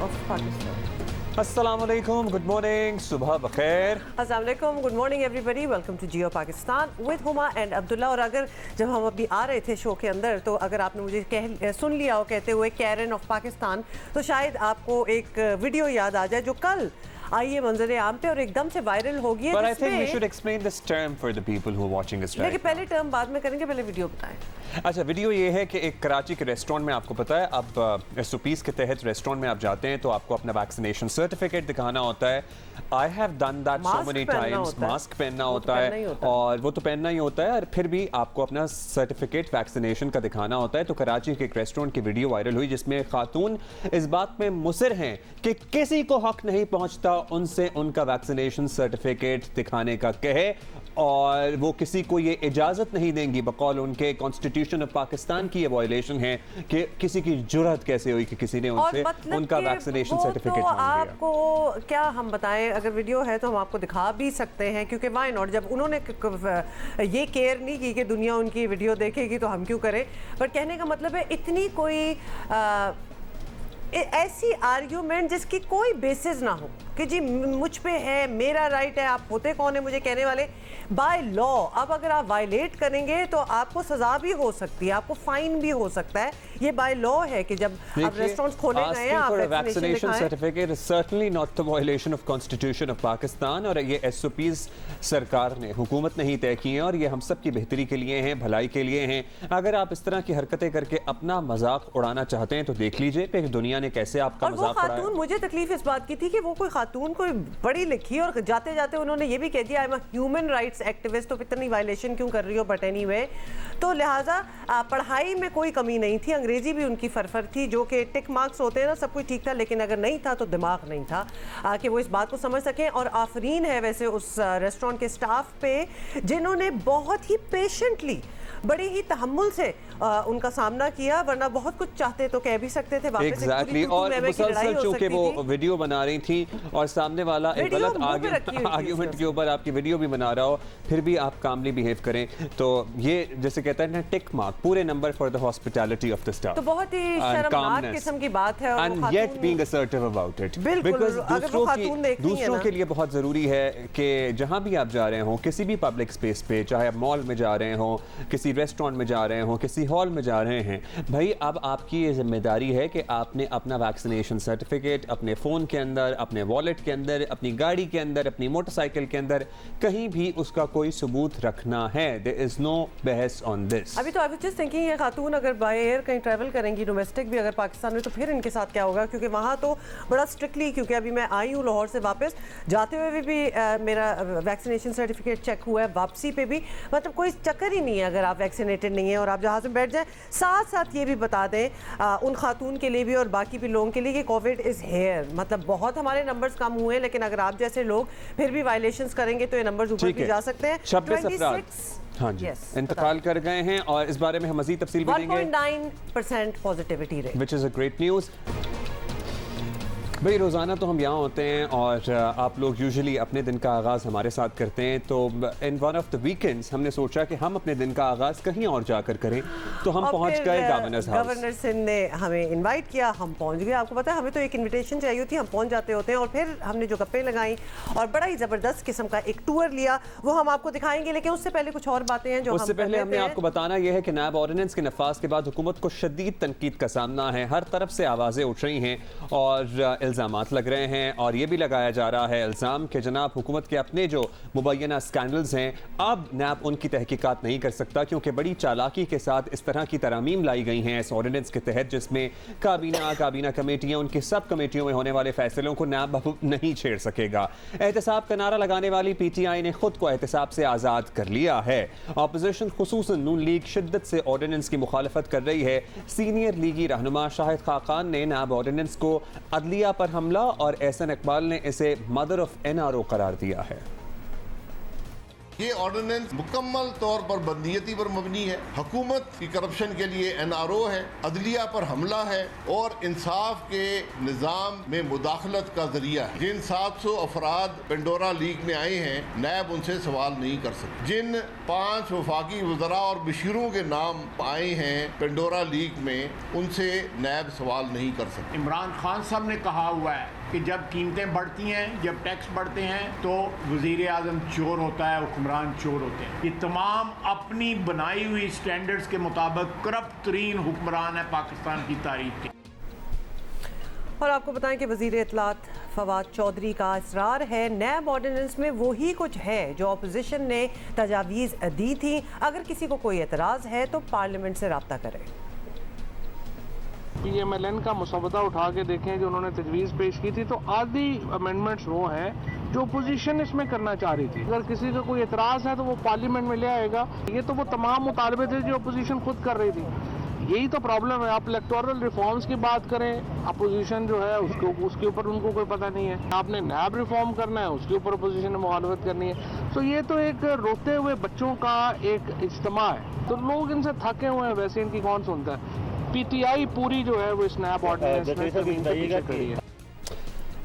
of Pakistan. Assalamualaikum, good morning, subha bakhair. Assalamualaikum, good morning everybody. Welcome to Geo Pakistan with Huma and Abdullah. और अगर जब हम अभी आ रहे थे शो के अंदर तो अगर आपने मुझे सुन लिया हो कहते हुए कैरन ऑफ पाकिस्तान तो शायद आपको एक वीडियो याद आ जाए जो कल आई है मंजरे आम पे और एकदम से वायरल हो गई है. But I think we should explain this term for the people who are watching us right लेकिन पहले टर्म बाद में करेंगे, पहले वीडियो बताएं. अच्छा, वीडियो ये है कि एक कराची के रेस्टोरेंट में आपको पता है अब SOPs के तहत रेस्टोरेंट में आप जाते हैं तो आपको अपना वैक्सीनेशन सर्टिफिकेट दिखाना होता है. I have done that so many times. Mask पहनना होता है और वो तो पहनना ही होता है और फिर भी आपको अपना सर्टिफिकेट वैक्सीनेशन का दिखाना होता है. तो कराची के एक रेस्टोरेंट की वीडियो वायरल हुई जिसमें खातून इस बात में मुसर हैं कि किसी को हक नहीं पहुंचता उनसे उनका वैक्सीनेशन सर्टिफिकेट दिखाने का कहे और वो किसी को ये इजाज़त नहीं देंगी. बकौल उनके कॉन्स्टिट्यूशन ऑफ पाकिस्तान की ये वायलेशन है कि किसी की जुर्रत कैसे हुई कि किसी ने उनसे मतलब उनका वैक्सीनेशन सर्टिफिकेट तो मांग लिया. आपको क्या हम बताएं, अगर वीडियो है तो हम आपको दिखा भी सकते हैं क्योंकि वाई नॉट. जब उन्होंने ये केयर नहीं की कि दुनिया उनकी वीडियो देखेगी तो हम क्यों करें. पर कहने का मतलब है इतनी कोई ऐसी आर्ग्यूमेंट जिसकी कोई बेसिस ना हो कि जी मुझ पे है, मेरा राइट है, आप होते कौन है मुझे कहने वाले. बाय लॉ अब अगर आप वायलेट करेंगे तो आपको सजा भी हो सकती है, आपको फाइन भी हो सकता है. ये बाय लॉ है कि जब आप रेस्टोरेंट्स खोले गए हैं आप vaccination certificate is certainly not the violation of constitution of Pakistan. और ये SOPs सरकार ने, हुकूमत ने ही तय किए हैं और ये हम सब की बेहतरी के लिए हैं, भलाई के लिए हैं. अगर आप इस तरह की हरकतें करके अपना मजाक उड़ाना चाहते हैं तो देख लीजिए कि दुनिया ने कैसे आपका मजाक उड़ाया. खातून, मुझे तकलीफ इस बात की थी कि वो कोई खातून कोई पढ़ी लिखी और जाते जाते उन्होंने ये भी कह दिया I am a human rights activist. तो इतनी वायलेशन क्यों कर रही हो. बट एनीवे तो लिहाजा पढ़ाई में कोई कमी नहीं थी, अंग्रेजी भी उनकी फरफर थी जो कि टिक मार्क्स होते हैं ना, सब कुछ ठीक था. लेकिन अगर नहीं था तो दिमाग नहीं था कि वो इस बात को समझ सकें. और आफरीन है वैसे उस रेस्टोरेंट के स्टाफ पे जिन्होंने बहुत ही पेशेंटली, बड़ी ही तहम्मुल से उनका सामना किया. वरना बहुत कुछ चाहते तो कह भी सकते थे वापस. एग्जैक्टली. और मुसलसल चूंकि वो वीडियो बना रही थी और सामने वाला एक गलत आर्ग्यूमेंट के ऊपर आपकी वीडियो भी बना रहा हो फिर भी आप कामली बिहेव करें तो ये जैसे कहते हैं ना टिक मार्क, पूरे number for the hospitality of the staff. तो बहुत ही शर्मनाक किस्म की बात है. And yet being assertive about it. Because दूसरों के लिए बहुत ज़रूरी है कि जहां भी आप जा रहे हो, किसी भी पब्लिक स्पेस पे, चाहे आप मॉल में जा रहे हो, किसी रेस्टोरेंट में जा रहे हो, किसी हॉल में जा रहे हैं, भाई अब आपकी ये जिम्मेदारी है कि आपने अपना वैक्सीनेशन सर्टिफिकेट अपने फ़ोन के अंदर, अपने वॉलेट के अंदर, अपनी गाड़ी के अंदर, अपनी मोटरसाइकिल के अंदर कहीं भी उसका कोई सबूत रखना है. देयर इज नो बहस ऑन दिस. अभी तो आई वाज जस्ट थिंकिंग ये खातून अगर बाय एयर कहीं ट्रैवल करेंगी डोमेस्टिक भी अगर पाकिस्तान में तो फिर इनके साथ क्या होगा. क्योंकि वहाँ तो बड़ा स्ट्रिक्टली, क्योंकि अभी मैं आई हूँ लाहौर से वापस, जाते हुए भी मेरा वैक्सीनेशन सर्टिफिकेट चेक हुआ है, वापसी पे भी. मतलब कोई चक्कर ही नहीं है अगर आप वैक्सीनेटेड नहीं है और आप जहाज़ में बैठ जाएं. साथ साथ ये भी बता दें उन खातून के लिए भी और बाकी भी लोगों के लिए कि कोविड इज़ हेयर. मतलब बहुत हमारे नंबर्स कम हुए हैं लेकिन अगर आप जैसे लोग फिर भी वायलेशंस करेंगे तो ये नंबर्स ऊपर भी जा सकते हैं. 26 अफराद हाँ जी इंतकाल कर गए हैं और इस बारे में हम मज़ीद तफसील भी देंगे. 1.9% positivity rate, which is a great news. भाई रोज़ाना तो हम यहाँ होते हैं और आप लोग यूजुअली अपने दिन का आगाज़ हमारे साथ करते हैं. तो इन वन ऑफ द वीकेंड्स हमने सोचा कि हम अपने दिन का आगाज़ कहीं और जाकर करें. तो हम पहुँच गए गवर्नर्स हाउस. गवर्नर सिंह ने हमें इनवाइट किया, हम पहुँच गए. आपको पता है हमें तो एक इनविटेशन चाहिए होती है, हम पहुँच जाते होते हैं. और फिर हमने जो गप्पें लगाई और बड़ा ही ज़बरदस्त किस्म का एक टूर लिया, वो हम आपको दिखाएंगे. लेकिन उससे पहले कुछ और बातें हैं जो उससे पहले हमने आपको बताना यह है कि नैब ऑर्डिनेंस के नफाज के बाद हुकूमत को शदीद तनकीद का सामना है. हर तरफ से आवाज़ें उठ रही हैं और इल्ज़ामात लग रहे हैं. और ये भी लगाया जा रहा है इल्ज़ाम कि जनाब हुकूमत के अपने जो मुबैना स्कैंडल्स हैं अब नैब उनकी तहकीकात नहीं कर सकता क्योंकि बड़ी चालाकी के साथ इस तरह की तरामीम लाई गई हैं इस ऑर्डिनेंस के तहत जिसमें काबीना कमेटियाँ, उनकी सब कमेटियों में होने वाले फैसलों को नैब अब नहीं छेड़ सकेगा. एहतसाब का नारा लगाने वाली PTI ने खुद को एहतसाब से आज़ाद कर लिया है. अपोजिशन खुसूसन नून लीग शिद्दत से ऑर्डिनेंस की मुखालफत कर रही है. सीनियर लीगी रहनुमा शाहिद खाकान ने नैब ऑर्डिनेंस को अदलिया पर हमला और एहसन इकबाल ने इसे मदर ऑफ NRO करार दिया है. ये ऑर्डिनेंस मुकम्मल तौर पर बंदियती पर मबनी है। हुकूमत की करप्शन के लिए NRO है, अदलिया पर हमला है और इंसाफ के निज़ाम में मुदाखलत का जरिया है। जिन 700 अफराद पेंडोरा लीग में आए हैं, नैब उनसे सवाल नहीं कर सकते। जिन 5 वफाकी वज़रा और बशीरों के नाम आए हैं पेंडोरा लीग में, उनसे नैब सवाल नहीं कर सकते। इमरान खान साहब ने कहा हुआ है कि जब कीमतें बढ़ती हैं, जब टैक्स बढ़ते हैं, तो वज़ीर आज़म चोर होता है, हुक्मरान चोर होते हैं। ये तमाम अपनी बनाई हुई स्टैंडर्ड्स के मुताबिक करप्ट तरीन हुक्मरान है पाकिस्तान की तारीख के। और आपको बताएं कि वज़ीर इत्तलात फवाद चौधरी का इसरार है नैब ऑर्डिनेंस में वही कुछ है जो अपोजिशन ने तजावीज़ दी थी। अगर किसी को कोई एतराज़ है तो पार्लियामेंट से रब्ता करें। PMLN का मुसवदा उठा के देखें जो उन्होंने तजवीज़ पेश की थी, तो आधी अमेंडमेंट्स वो हैं जो अपोजिशन इसमें करना चाह रही थी। अगर किसी का कोई एतराज़ है तो वो पार्लियामेंट में ले आएगा। ये तो वो तमाम मुतालबे थे जो अपोजिशन खुद कर रही थी। यही तो प्रॉब्लम है। आप इलेक्टोरल रिफॉर्म्स की बात करें, अपोजिशन जो है उसके ऊपर उनको कोई पता नहीं है। आपने नैब रिफॉर्म करना है, उसके ऊपर अपोजिशन ने मुखालफत करनी है। तो ये तो एक रोते हुए बच्चों का एक इज्तिमा है। तो लोग इनसे थके हुए हैं, वैसे इनकी कौन सुनता है। PTI पूरी जो है वो इस नैब ऑर्डिनेंस में जमीन के पीछे खड़ी है।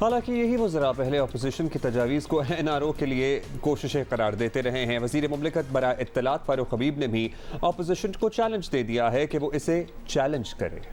हालांकि यही वज़रा पहले अपोजिशन की तजावीज़ को NRO के लिए कोशिशें करार देते रहे हैं। वज़ीर मुमलिकत बराए इत्तलात फारूक हबीब ने भी अपोजिशन को चैलेंज दे दिया है कि वो इसे चैलेंज करे।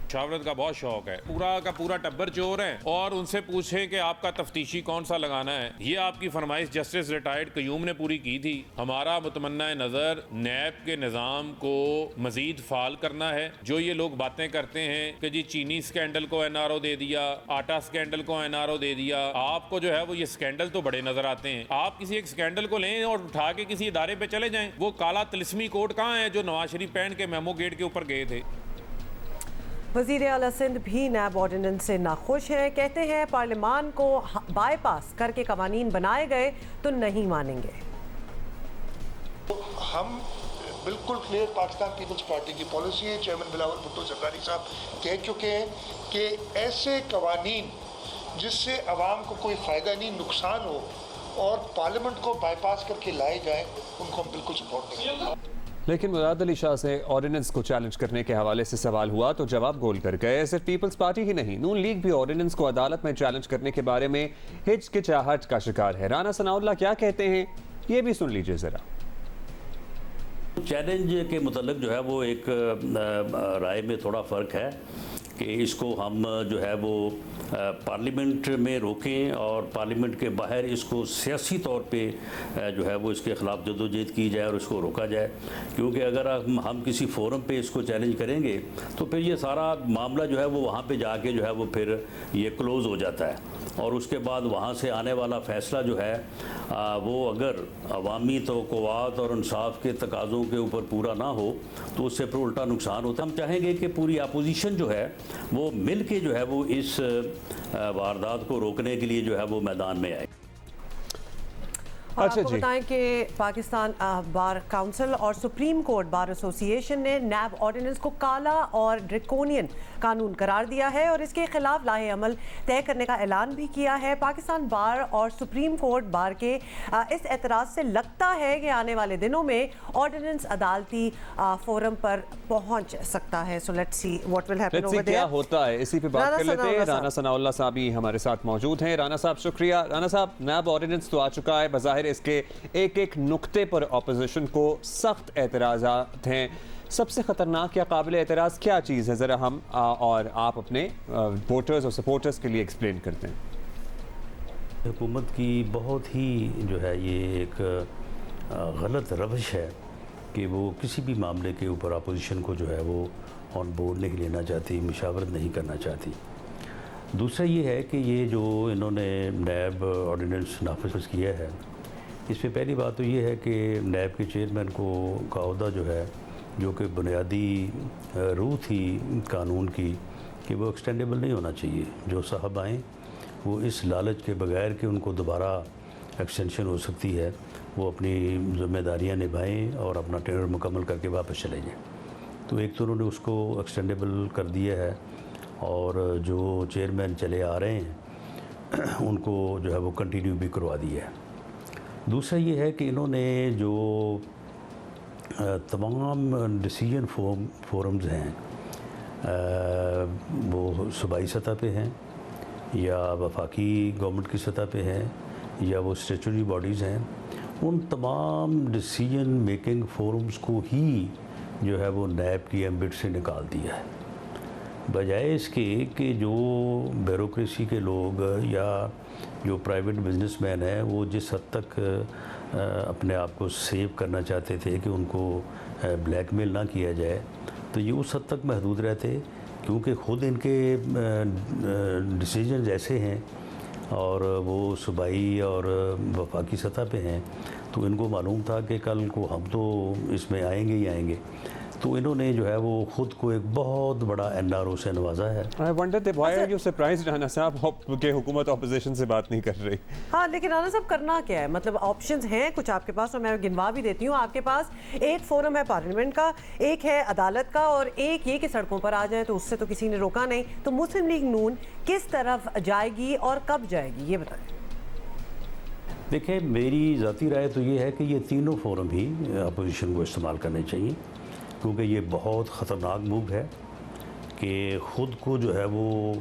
मुशावरत का बहुत शौक है, पूरा का पूरा टब्बर चोर है और उनसे पूछें कि आपका तफ्तीशी कौन सा लगाना है। ये आपकी फरमाइश जस्टिस रिटायर्ड कयूम ने पूरी की थी। हमारा मुतमन्ना नज़र नैब के निज़ाम को मजीद फाल करना है। जो ये लोग बातें करते हैं कि जी चीनी स्कैंडल को NRO दे दिया, आटा स्कैंडल को NRO दे दिया, आपको जो है वो ये स्कैंडल तो बड़े नजर आते हैं। आप किसी एक स्कैंडल को लें और उठा के किसी इदारे पे चले जाएं। वो काला तिलिस्मी कोट कहाँ है जो नवाज शरीफ पहन के मेमो गेट के ऊपर गए थे। वज़ीर आला सिंध भी नैब ऑर्डिनेंस से नाखुश हैं। कहते हैं पार्लियामान को बाईपास करके कवानीन बनाए गए तो नहीं मानेंगे। हम बिल्कुल क्लियर पाकिस्तान पीपल्स पार्टी की पॉलिसी है। चेयरमैन बिलावल भुट्टो जरदारी साहब कह चुके हैं कि ऐसे कवानीन जिससे अवाम को कोई फ़ायदा नहीं, नुकसान हो और पार्लियामेंट को बाईपास करके लाए जाएं, उनको हम बिल्कुल सपोर्ट करेंगे। लेकिन मुराद अली शाह से ऑर्डिनेंस को चैलेंज करने के हवाले से सवाल हुआ तो जवाब गोल कर गए। सिर्फ पीपल्स पार्टी ही नहीं, नून लीग भी ऑर्डिनेंस को अदालत में चैलेंज करने के बारे में हिचकिचाहट का शिकार है। राना सनाउल्लाह क्या कहते हैं, ये भी सुन लीजिए जरा। चैलेंज के मतलब जो है वो एक राय में थोड़ा फ़र्क है कि इसको हम जो है वो पार्लियामेंट में रोकें और पार्लियामेंट के बाहर इसको सियासी तौर पे जो है वो इसके ख़िलाफ़ जदोजहद की जाए और इसको रोका जाए। क्योंकि अगर हम किसी फोरम पे इसको चैलेंज करेंगे तो फिर ये सारा मामला जो है वो वहाँ पे जाके जो है वो फिर ये क्लोज़ हो जाता है और उसके बाद वहाँ से आने वाला फ़ैसला जो है वो अगर अवामी तवक्कुआत और इंसाफ के तकाज़ों के ऊपर पूरा ना हो तो उससे फिर उल्टा नुकसान होता है। हम चाहेंगे कि पूरी अपोजिशन जो है वो मिल के जो है वो इस वारदात को रोकने के लिए जो है वो मैदान में आए। और आपको बताएं कि पाकिस्तान बार काउंसिल और सुप्रीम कोर्ट बार एसोसिएशन ने नैब ऑर्डिनेंस को काला और ड्रैकोनियन कानून करार दिया है और इसके खिलाफ लाहे अमल तय करने का ऐलान भी किया है। पाकिस्तान बार और सुप्रीम कोर्ट बार के इस एतराज़ से लगता है कि आने वाले दिनों में ऑर्डिनेंस अदालती फोरम पर पहुंच सकता है। So let's see what will happen over there. क्या होता है इसी पे बात कर लेते हैं। राना सनाउल्लाह साहब भी हमारे साथ मौजूद हैं। राना साहब शुक्रिया। राना साहब, नैब ऑर्डिनेंस तो आ चुका है, बज़ाहिर इसके एक एक नुक्ते पर अपोजिशन को सख्त एतराज़ात हैं। सबसे ख़तरनाक या काबिल एतराज़ क्या चीज़ है, ज़रा हम और आप अपने वोटर्स और सपोर्टर्स के लिए एक्सप्लेन करते हैं। हुकूमत की बहुत ही जो है ये एक गलत रवश है कि वो किसी भी मामले के ऊपर अपोजिशन को जो है वो ऑन बोर्ड नहीं लेना चाहती, मुशावरत नहीं करना चाहती। दूसरा ये है कि ये जो इन्होंने नैब ऑर्डिनेंस नाफिज किया है, इसमें पहली बात तो ये है कि नैब के चेयरमैन को का अहदा जो है, जो कि बुनियादी रूह थी कानून की, कि वो एक्सटेंडेबल नहीं होना चाहिए। जो साहब आएँ वो इस लालच के बगैर कि उनको दोबारा एक्सटेंशन हो सकती है, वो अपनी ज़िम्मेदारियां निभाएं और अपना टेनर मुकम्मल करके वापस चले जाएँ। तो एक तो उन्होंने उसको एक्सटेंडेबल कर दिया है और जो चेयरमैन चले आ रहे हैं उनको जो है वो कंटिन्यू भी करवा दिया है। दूसरा ये है कि इन्होंने जो तमाम डिसीजन फोरम्स हैं वो सूबाई सतह पे हैं या वफाकी गवर्नमेंट की सतह पे हैं या वो स्टेचुटरी बॉडीज़ हैं, उन तमाम डिसीजन मेकिंग फोरम्स को ही जो है वो नैब की एम्बिट से निकाल दिया है, बजाय इसके कि जो ब्यूरोक्रेसी के लोग या जो प्राइवेट बिजनेसमैन हैं वो जिस हद तक अपने आप को सेव करना चाहते थे कि उनको ब्लैकमेल ना किया जाए, तो ये उस हद तक महदूद रहते, क्योंकि ख़ुद इनके डिसीजन ऐसे हैं और वो सूबाई और वफाकी सतह पे हैं, तो इनको मालूम था कि कल को हम तो इसमें आएंगे ही आएंगे, तो इन्होंने जो है वो ख़ुद को एक बहुत बड़ा NRO से नवाजा है। I wonder that why are you surprised Rana साहब कि हुकूमत ऑपोजिशन से बात नहीं कर रही? हाँ, लेकिन राना साहब करना क्या है, मतलब ऑप्शंस हैं कुछ आपके पास और मैं गिनवा भी देती हूँ। आपके पास एक फोरम है पार्लियामेंट का, एक है अदालत का और एक ये कि सड़कों पर आ जाए, तो उससे तो किसी ने रोका नहीं। तो मुस्लिम लीग नून किस तरफ जाएगी और कब जाएगी, ये बताएं। देखिए, मेरी ज़ाती राय तो ये है कि ये तीनों फोरम ही अपोजिशन को इस्तेमाल करने चाहिए, क्योंकि ये बहुत ख़तरनाक मूव है कि ख़ुद को जो है वो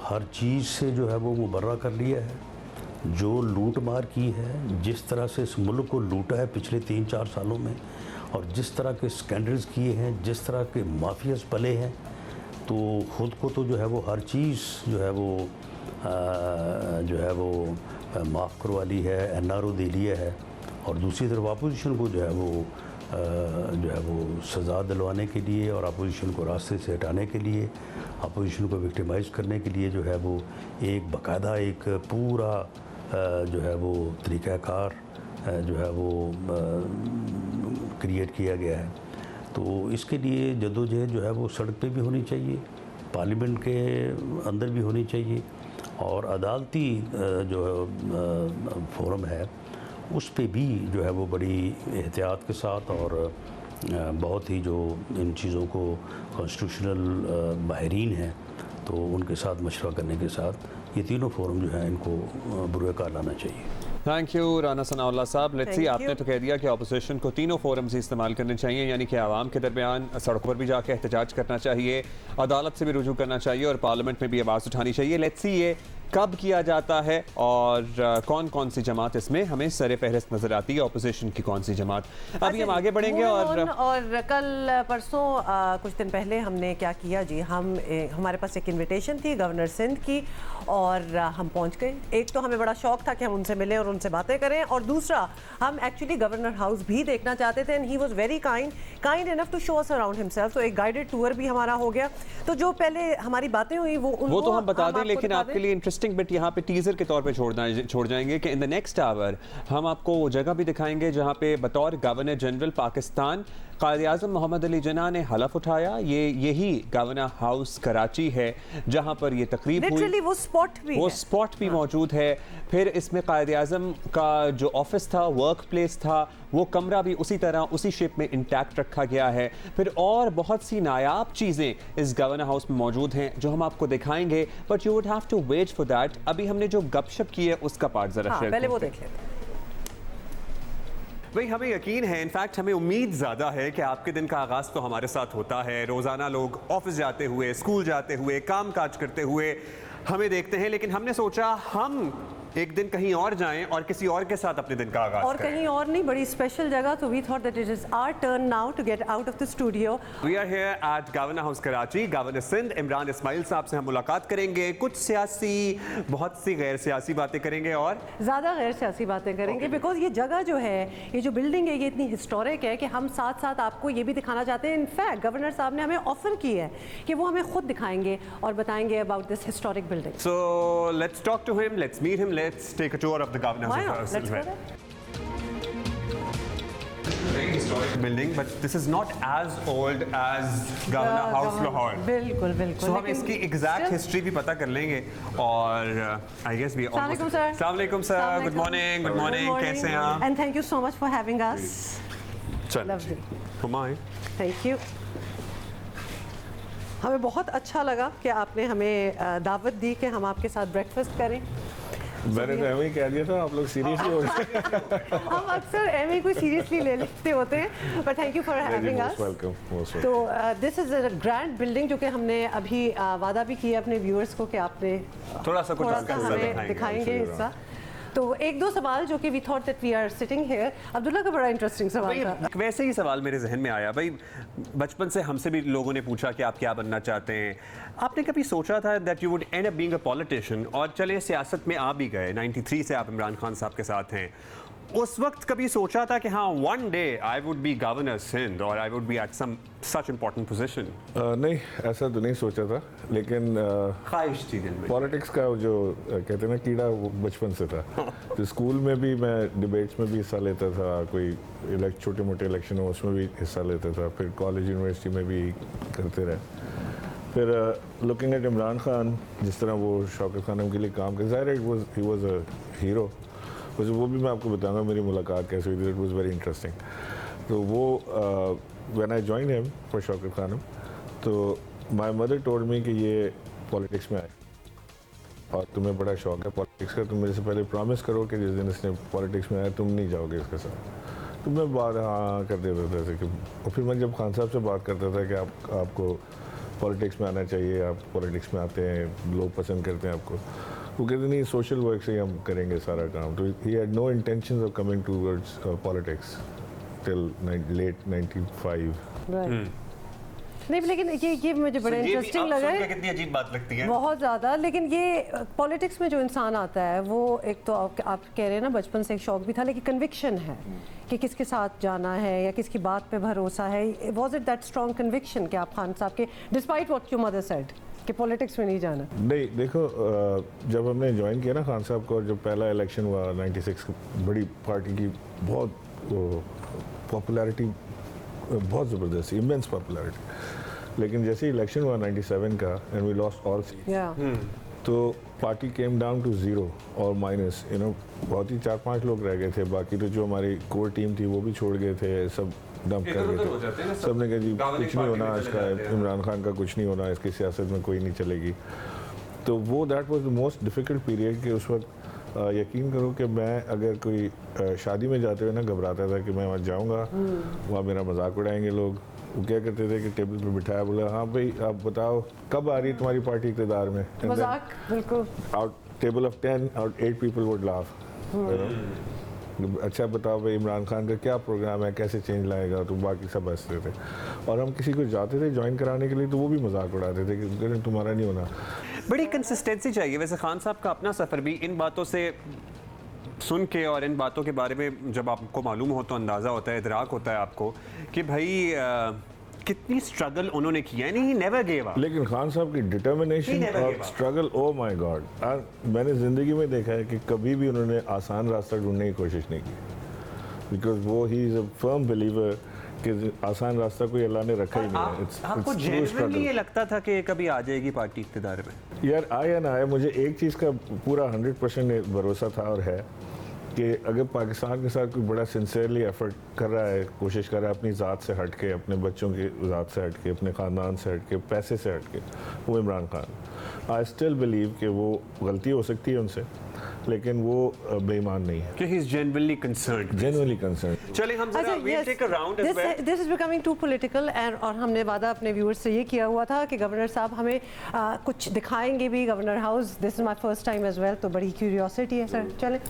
हर चीज़ से जो है वो मुबर्रा कर लिया है, जो लूट मार की है, जिस तरह से इस मुल्क को लूटा है पिछले 3-4 सालों में, और जिस तरह के स्कैंडल्स किए हैं, जिस तरह के माफियाज पले हैं, तो ख़ुद को तो जो है वो हर चीज़ जो है वो माफ़ करवा ली है, NRO दे लिया है, और दूसरी तरफ अपोजिशन को जो है वो सज़ा दिलवाने के लिए और अपोजिशन को रास्ते से हटाने के लिए, अपोजिशन को विक्टिमाइज़ करने के लिए जो है वो एक बाकायदा एक पूरा जो है वो तरीक़ाकार जो है वो क्रिएट किया गया है। तो इसके लिए जद्दोजहद जो है वो सड़क पे भी होनी चाहिए, पार्लियामेंट के अंदर भी होनी चाहिए, और अदालती जो फोरम है उस पे भी जो है वो बड़ी एहतियात के साथ और बहुत ही जो इन चीज़ों को कॉन्स्टिट्यूशनल माहिरीन हैं तो उनके साथ मशवरा करने के साथ ये तीनों फोरम जो है इनको बुरुएकार लाना चाहिए। थैंक यू राना सनाउल्लाह साहब। लेट्स सी, आपने तो कह दिया कि अपोजिशन को तीनों फोरम्स इस्तेमाल करने चाहिए, यानी कि आवाम के दरमियान सड़कों पर भी जाके एहतजाज करना चाहिए, अदालत से भी रुजू करना चाहिए और पार्लियामेंट में भी आवाज़ उठानी चाहिए। लेट्स सी ये कब किया जाता है और कौन कौन सी जमात इसमें हमें सर फहरिस्त नजर आती है, अपोजिशन की कौन सी जमात। अभी हम आगे बढ़ेंगे और कल परसों कुछ दिन पहले हमने क्या किया जी, हमारे पास एक इनविटेशन थी गवर्नर सिंध की और हम पहुंच गए। एक तो हमें बड़ा शौक था कि हम उनसे मिलें और उनसे बातें करें, और दूसरा हम एक्चुअली गवर्नर हाउस भी देखना चाहते थे, and he was very kind enough to show us around himself. तो एक गाइडेड टूर भी हमारा हो गया। तो जो पहले हमारी बातें हुई वो तो हम बता दें, लेकिन आपके लिए इंटरेस्टिंग बिट यहाँ पे टीजर के तौर पे छोड़ जाएंगे कि इन द नेक्स्ट आवर हम आपको वो जगह भी दिखाएंगे जहाँ पे बतौर गवर्नर जनरल पाकिस्तान कायद-ए-आज़म मोहम्मद अली जिन्ना ने हलफ उठाया। यही गवर्नर हाउस कराची है जहाँ पर ये तकरीब हुई, वो स्पॉट भी मौजूद है। फिर इसमें कायद-ए-आज़म का जो ऑफिस था, वर्क प्लेस था, वो कमरा भी उसी तरह उसी शेप में इंटैक्ट रखा गया है। फिर और बहुत सी नायाब चीज़ें इस गवर्नर हाउस में मौजूद हैं जो हम आपको दिखाएंगे, but you would have to wait for that. अभी हमने जो गपशप की है उसका पार्ट जरा शेयर पहले वो देख लेते हैं। भाई हमें यकीन है, इनफैक्ट हमें उम्मीद ज़्यादा है कि आपके दिन का आगाज़ तो हमारे साथ होता है। रोज़ाना लोग ऑफिस जाते हुए, स्कूल जाते हुए, काम काज करते हुए हमें देखते हैं, लेकिन हमने सोचा हम एक दिन कहीं और जाएं और किसी और के साथ अपने दिन का आगाज और करें। कहीं और नहीं, बड़ी स्पेशल जगह। तो we thought that it is our turn now to get out of the studio. We are here at governor house Karachi. Governor Sindh Imran Ismail sahab से हम मुलाकात करेंगे, कुछ सियासी, बहुत सी गैर सियासी बातें करेंगे और ज़्यादा गैर सियासी बातें करेंगे, बिकॉज ये जगह जो है, ये जो बिल्डिंग है, ये इतनी हिस्टोरिक है कि हम साथ साथ आपको ये भी दिखाना चाहते हैं। इनफैक्ट गवर्नर साहब ने हमें ऑफर की है कि वो हमें खुद दिखाएंगे और बताएंगे about this historic building. So let's talk to him, let's meet him, let's take a tour of the governor's house. Very historic building, but this is not as old as Governor House Lahore. बिल्कुल बिल्कुल। So हम इसकी exact history भी पता कर लेंगे और I guess we almost. Assalamu alaikum sir. Good morning. Good morning. कैसे हैं आप? And thank you so much for having us. Lovely. Humai. Thank you. हमें बहुत अच्छा लगा कि आपने हमें दावत दी कि हम आपके साथ ब्रेकफास्ट करें। मैंने तो एम ही कह दिया था, आप लोग सीरियसली हो गए। हम अक्सर एम कोई सीरियसली ले लेते होते हैं, but thank you for having us. Welcome. तो this is a grand building जो कि हमने अभी वादा भी किया अपने व्यूअर्स को कि आपने थोड़ा सा हमें दिखाएंगे हिस्सा। तो एक दो सवाल जो कि we thought that we are sitting here, Abdullah का बड़ा इंटरेस्टिंग सवाल था। वैसे ही सवाल मेरे जहन में आया भाई, बचपन से हमसे भी लोगों ने पूछा कि आप क्या बनना चाहते हैं। आपने कभी सोचा था that you would and up being a politician, और चले सियासत में आ भी गए, 93 से आप इमरान खान साहब के साथ हैं। उस वक्त कभी सोचा था कि हाँ one day I would be governor Sindh और I would be at some such important position? नहीं, ऐसा तो नहीं सोचा था, लेकिन ख्वाहिश थी दिल में। पॉलिटिक्स का जो कहते हैं ना कीड़ा, वो बचपन से था। तो स्कूल में भी मैं डिबेट्स में भी हिस्सा लेता था, कोई छोटे मोटे इलेक्शन हो उसमें भी हिस्सा लेता था, फिर कॉलेज यूनिवर्सिटी में भी करते रहे। फिर लुकिंग एट इमरान खान, जिस तरह वो शौकत खान के लिए काम कर, ज़ाहिर है ही वाज अ हीरो। वो भी मैं आपको बताऊंगा मेरी मुलाकात कैसे हुई थी, इट वाज वेरी इंटरेस्टिंग। तो वो when I join him for Shaukat Khan, तो माय मदर टोल्ड मी कि ये पॉलिटिक्स में आए और तुम्हें बड़ा शौक है पॉलिटिक्स का, तुम मेरे से पहले प्रॉमिस करो कि जिस दिन इसने पॉलिटिक्स में आया तुम नहीं जाओगे इसके साथ। तो मैं बात हाँ कर देता था ऐसे कि, और फिर मैं जब खान साहब से बात करता था कि आपको पॉलिटिक्स में आना चाहिए, आप पॉलिटिक्स में आते हैं, लोग पसंद करते हैं आपको, वो कहते नहीं सोशल वर्क से ही हम करेंगे सारा काम। तो he had no intentions of coming towards politics till late 95। नहीं, लेकिन ये मुझे बड़ा इंटरेस्टिंग लगा है। कितनी अजीब बात लगती है, बहुत ज़्यादा। लेकिन ये पॉलिटिक्स में जो इंसान आता है वो एक तो आप कह रहे हैं ना बचपन से एक शौक भी था, लेकिन कन्विक्शन है कि किसके साथ जाना है या किसकी बात पे भरोसा है। Was it that strong conviction कि आप खान साहब के despite what your mother said कि पॉलिटिक्स में नहीं जाना? नहीं, देखो जब हमने ज्वाइन किया ना खान साहब को, जब पहला इलेक्शन हुआ 96, बड़ी पार्टी की बहुत पॉपुलैरिटी बहुत ज़बरदस्त, इमेंस पॉपुलैरिटी। लेकिन जैसे ही इलेक्शन हुआ 97 का and we lost all seats, तो party came down to zero और माइनस, बहुत ही 4-5 लोग रह गए थे। बाकी तो जो हमारी कोर टीम थी वो भी छोड़ गए थे, सब डंप कर गए थे। सब ने कहा जी कुछ नहीं होना इसका, इमरान खान का कुछ नहीं होना, इसकी सियासत में कोई नहीं चलेगी। तो वो that was the most difficult period कि उस वक्त यकीन करो कि मैं अगर कोई शादी में जाते हुए ना घबराता था कि मैं वहाँ जाऊँगा, वहाँ मेरा मजाक उड़ाएंगे लोग। वो क्या करते थे कि टेबल पे बिठाया, बोला हाँ भाई आप बताओ कब आ रही है तुम्हारी पार्टी इक़्तिदार में, मजाक बिल्कुल। Out table of 10 out 8 people would laugh. अच्छा बताओ भाई इमरान खान का क्या प्रोग्राम है, कैसे चेंज लाएगा, तो बाकी सब हंसते थे। और हम किसी को जाते थे ज्वाइन कराने के लिए तो वो भी मजाक उड़ाते थे कि तुम्हारा नहीं होना। बड़ी कंसिस्टेंसी चाहिए। वैसे खान साहब का अपना सफ़र भी इन बातों से सुन के और इन बातों के बारे में जब आपको मालूम हो तो अंदाज़ा होता है, इदराक होता है आपको कि भाई कितनी स्ट्रगल उन्होंने किया है। नहीं, नेवर गिव अप। लेकिन खान साहब की डिटर्मिनेशन और स्ट्रगल, ओ माय गॉड, मैंने ज़िंदगी में देखा है कि कभी भी उन्होंने आसान रास्ता ढूंढने की कोशिश नहीं की, बिकॉज वो he is a firm believer कि आसान रास्ता कोई अल्लाह ने रखा ही नहीं है। आपको जेन्युइनली ये लगता था कि कभी आ जाएगी पार्टी इक़्तिदार में? यार आया ना आया, मुझे एक चीज़ का पूरा 100% भरोसा था और है कि अगर पाकिस्तान के साथ कोई बड़ा सिंसियरली एफर्ट कर रहा है, कोशिश कर रहा है अपनी ज़ात से हट के, अपने बच्चों की ज़ात से हट के, अपने ख़ानदान से हट के, पैसे से हट के, वो Imran Khan. I still believe कि वो गलती हो सकती है उनसे, लेकिन वो बेईमान नहीं है। कि he is genuinely concerned. Genuinely concerned. चलिए हम जरा we'll take a round as well. This is becoming too political और हमने वादा अपने व्यूअर्स से ये किया हुआ था कि गवर्नर साहब हमें कुछ दिखाएंगे भी governor house. This is my first time as well, तो बड़ी क्यूरियोसिटी है सर। चलें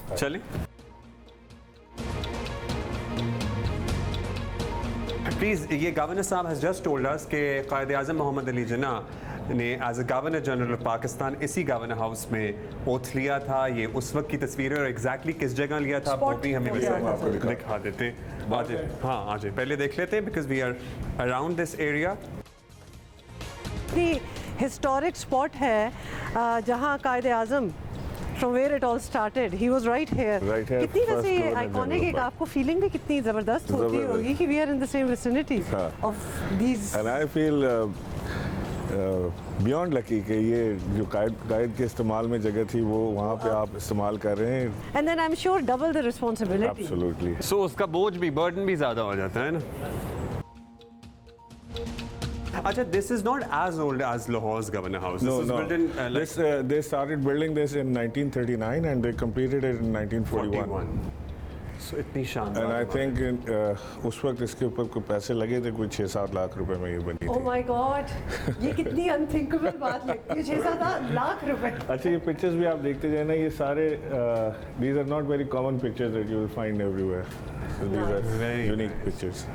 प्लीज़। ये गवर्नर साहब हैज़ जस्ट टोल्ड अस कि कायद आज़म मोहम्मद अली जिन्ना ने as a governor general of Pakistan इसी गवर्नर हाउस में ओथ लिया था। ये उस वक्त की तस्वीरें और एग्जैक्टली किस जगह लिया था वो भी हमें दिखा देते हैं। हाँ आ जाए, पहले देख लेते हैं because we are around this area. Historic spot है जहाँ कायद आज़म from where it all started, he was right here. कितनी वैसे आइकॉनिक, एक आपको फीलिंग भी कितनी ज़बरदस्त होती होगी कि we are in the same vicinity of these. And I feel beyond lucky कि ये जो कायद के इस्तेमाल में जगह थी वो वहाँ पे आप इस्तेमाल कर रहे हैं। And then I'm sure double the responsibility. Absolutely. So उसका बोझ भी, बर्डन भी ज़्यादा हो जाता है ना। अच्छा, this is not as old as Lahore's Governor House. No, This was no. built in like They started building this in 1939 and they completed it in 1941. 41. So इतनी शानदार. And I think उस वक्त इसके ऊपर कोई पैसे लगे थे, कोई 6-7 लाख रुपए में ये बनी ओह थी. माय गॉड, ये कितनी अनथिंकेबल बात लगती है, 6-7 लाख रुपए. अच्छा, ये पिक्चर्स भी आप देखते जाए ना, ये सारे these are not very common pictures that you will find everywhere. So these are Very unique pictures.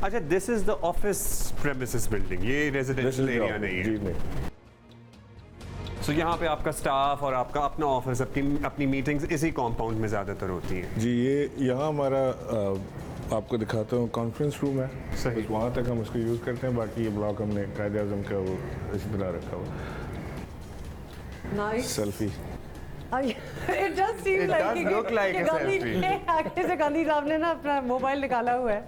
अच्छा, this is the office premises building. ये This is residential the area office. नहीं जी है. नहीं. So यहाँ पे आपका स्टाफ और आपका अपना ऑफिस, अपनी मीटिंग्स इसी कॉम्पाउंड में ज़्यादातर होती हैं. जी, ये यहाँ हमारा आपको दिखाता हूँ कॉन्फ्रेंस रूम है. सही. बस वहाँ तक हम उसको यूज़ करते हैं. बाकी ये ब्लॉक हमने कायदे आज़म का वो इसी तरह रखा हुआ. Nice. Selfie. It does seem It like does look like a selfie. आगे से गांधी साहब ने ना अपना मोबाइल निकाला हुआ है,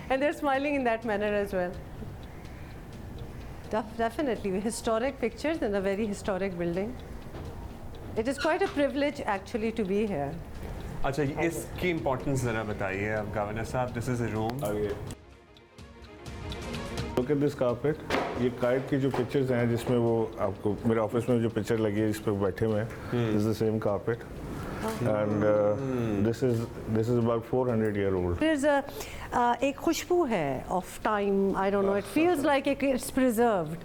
and they're smiling in that manner as well. Definitely historic pictures in a very historic building. It is quite a privilege actually to be here. अच्छा, इसकी इम्पोर्टेंस ज़रा बताइए अब गवर्नर साहब. This is a room. Look at this carpet. ये kite की जो pictures हैं जिसमें वो आपको मेरे ऑफिस में जो पिक्चर लगी है जिस पर बैठे हुए हैं, this is the same carpet. And this is about 400 year old. There's एक खुशबू है of time. I don't know. It feels like it's preserved.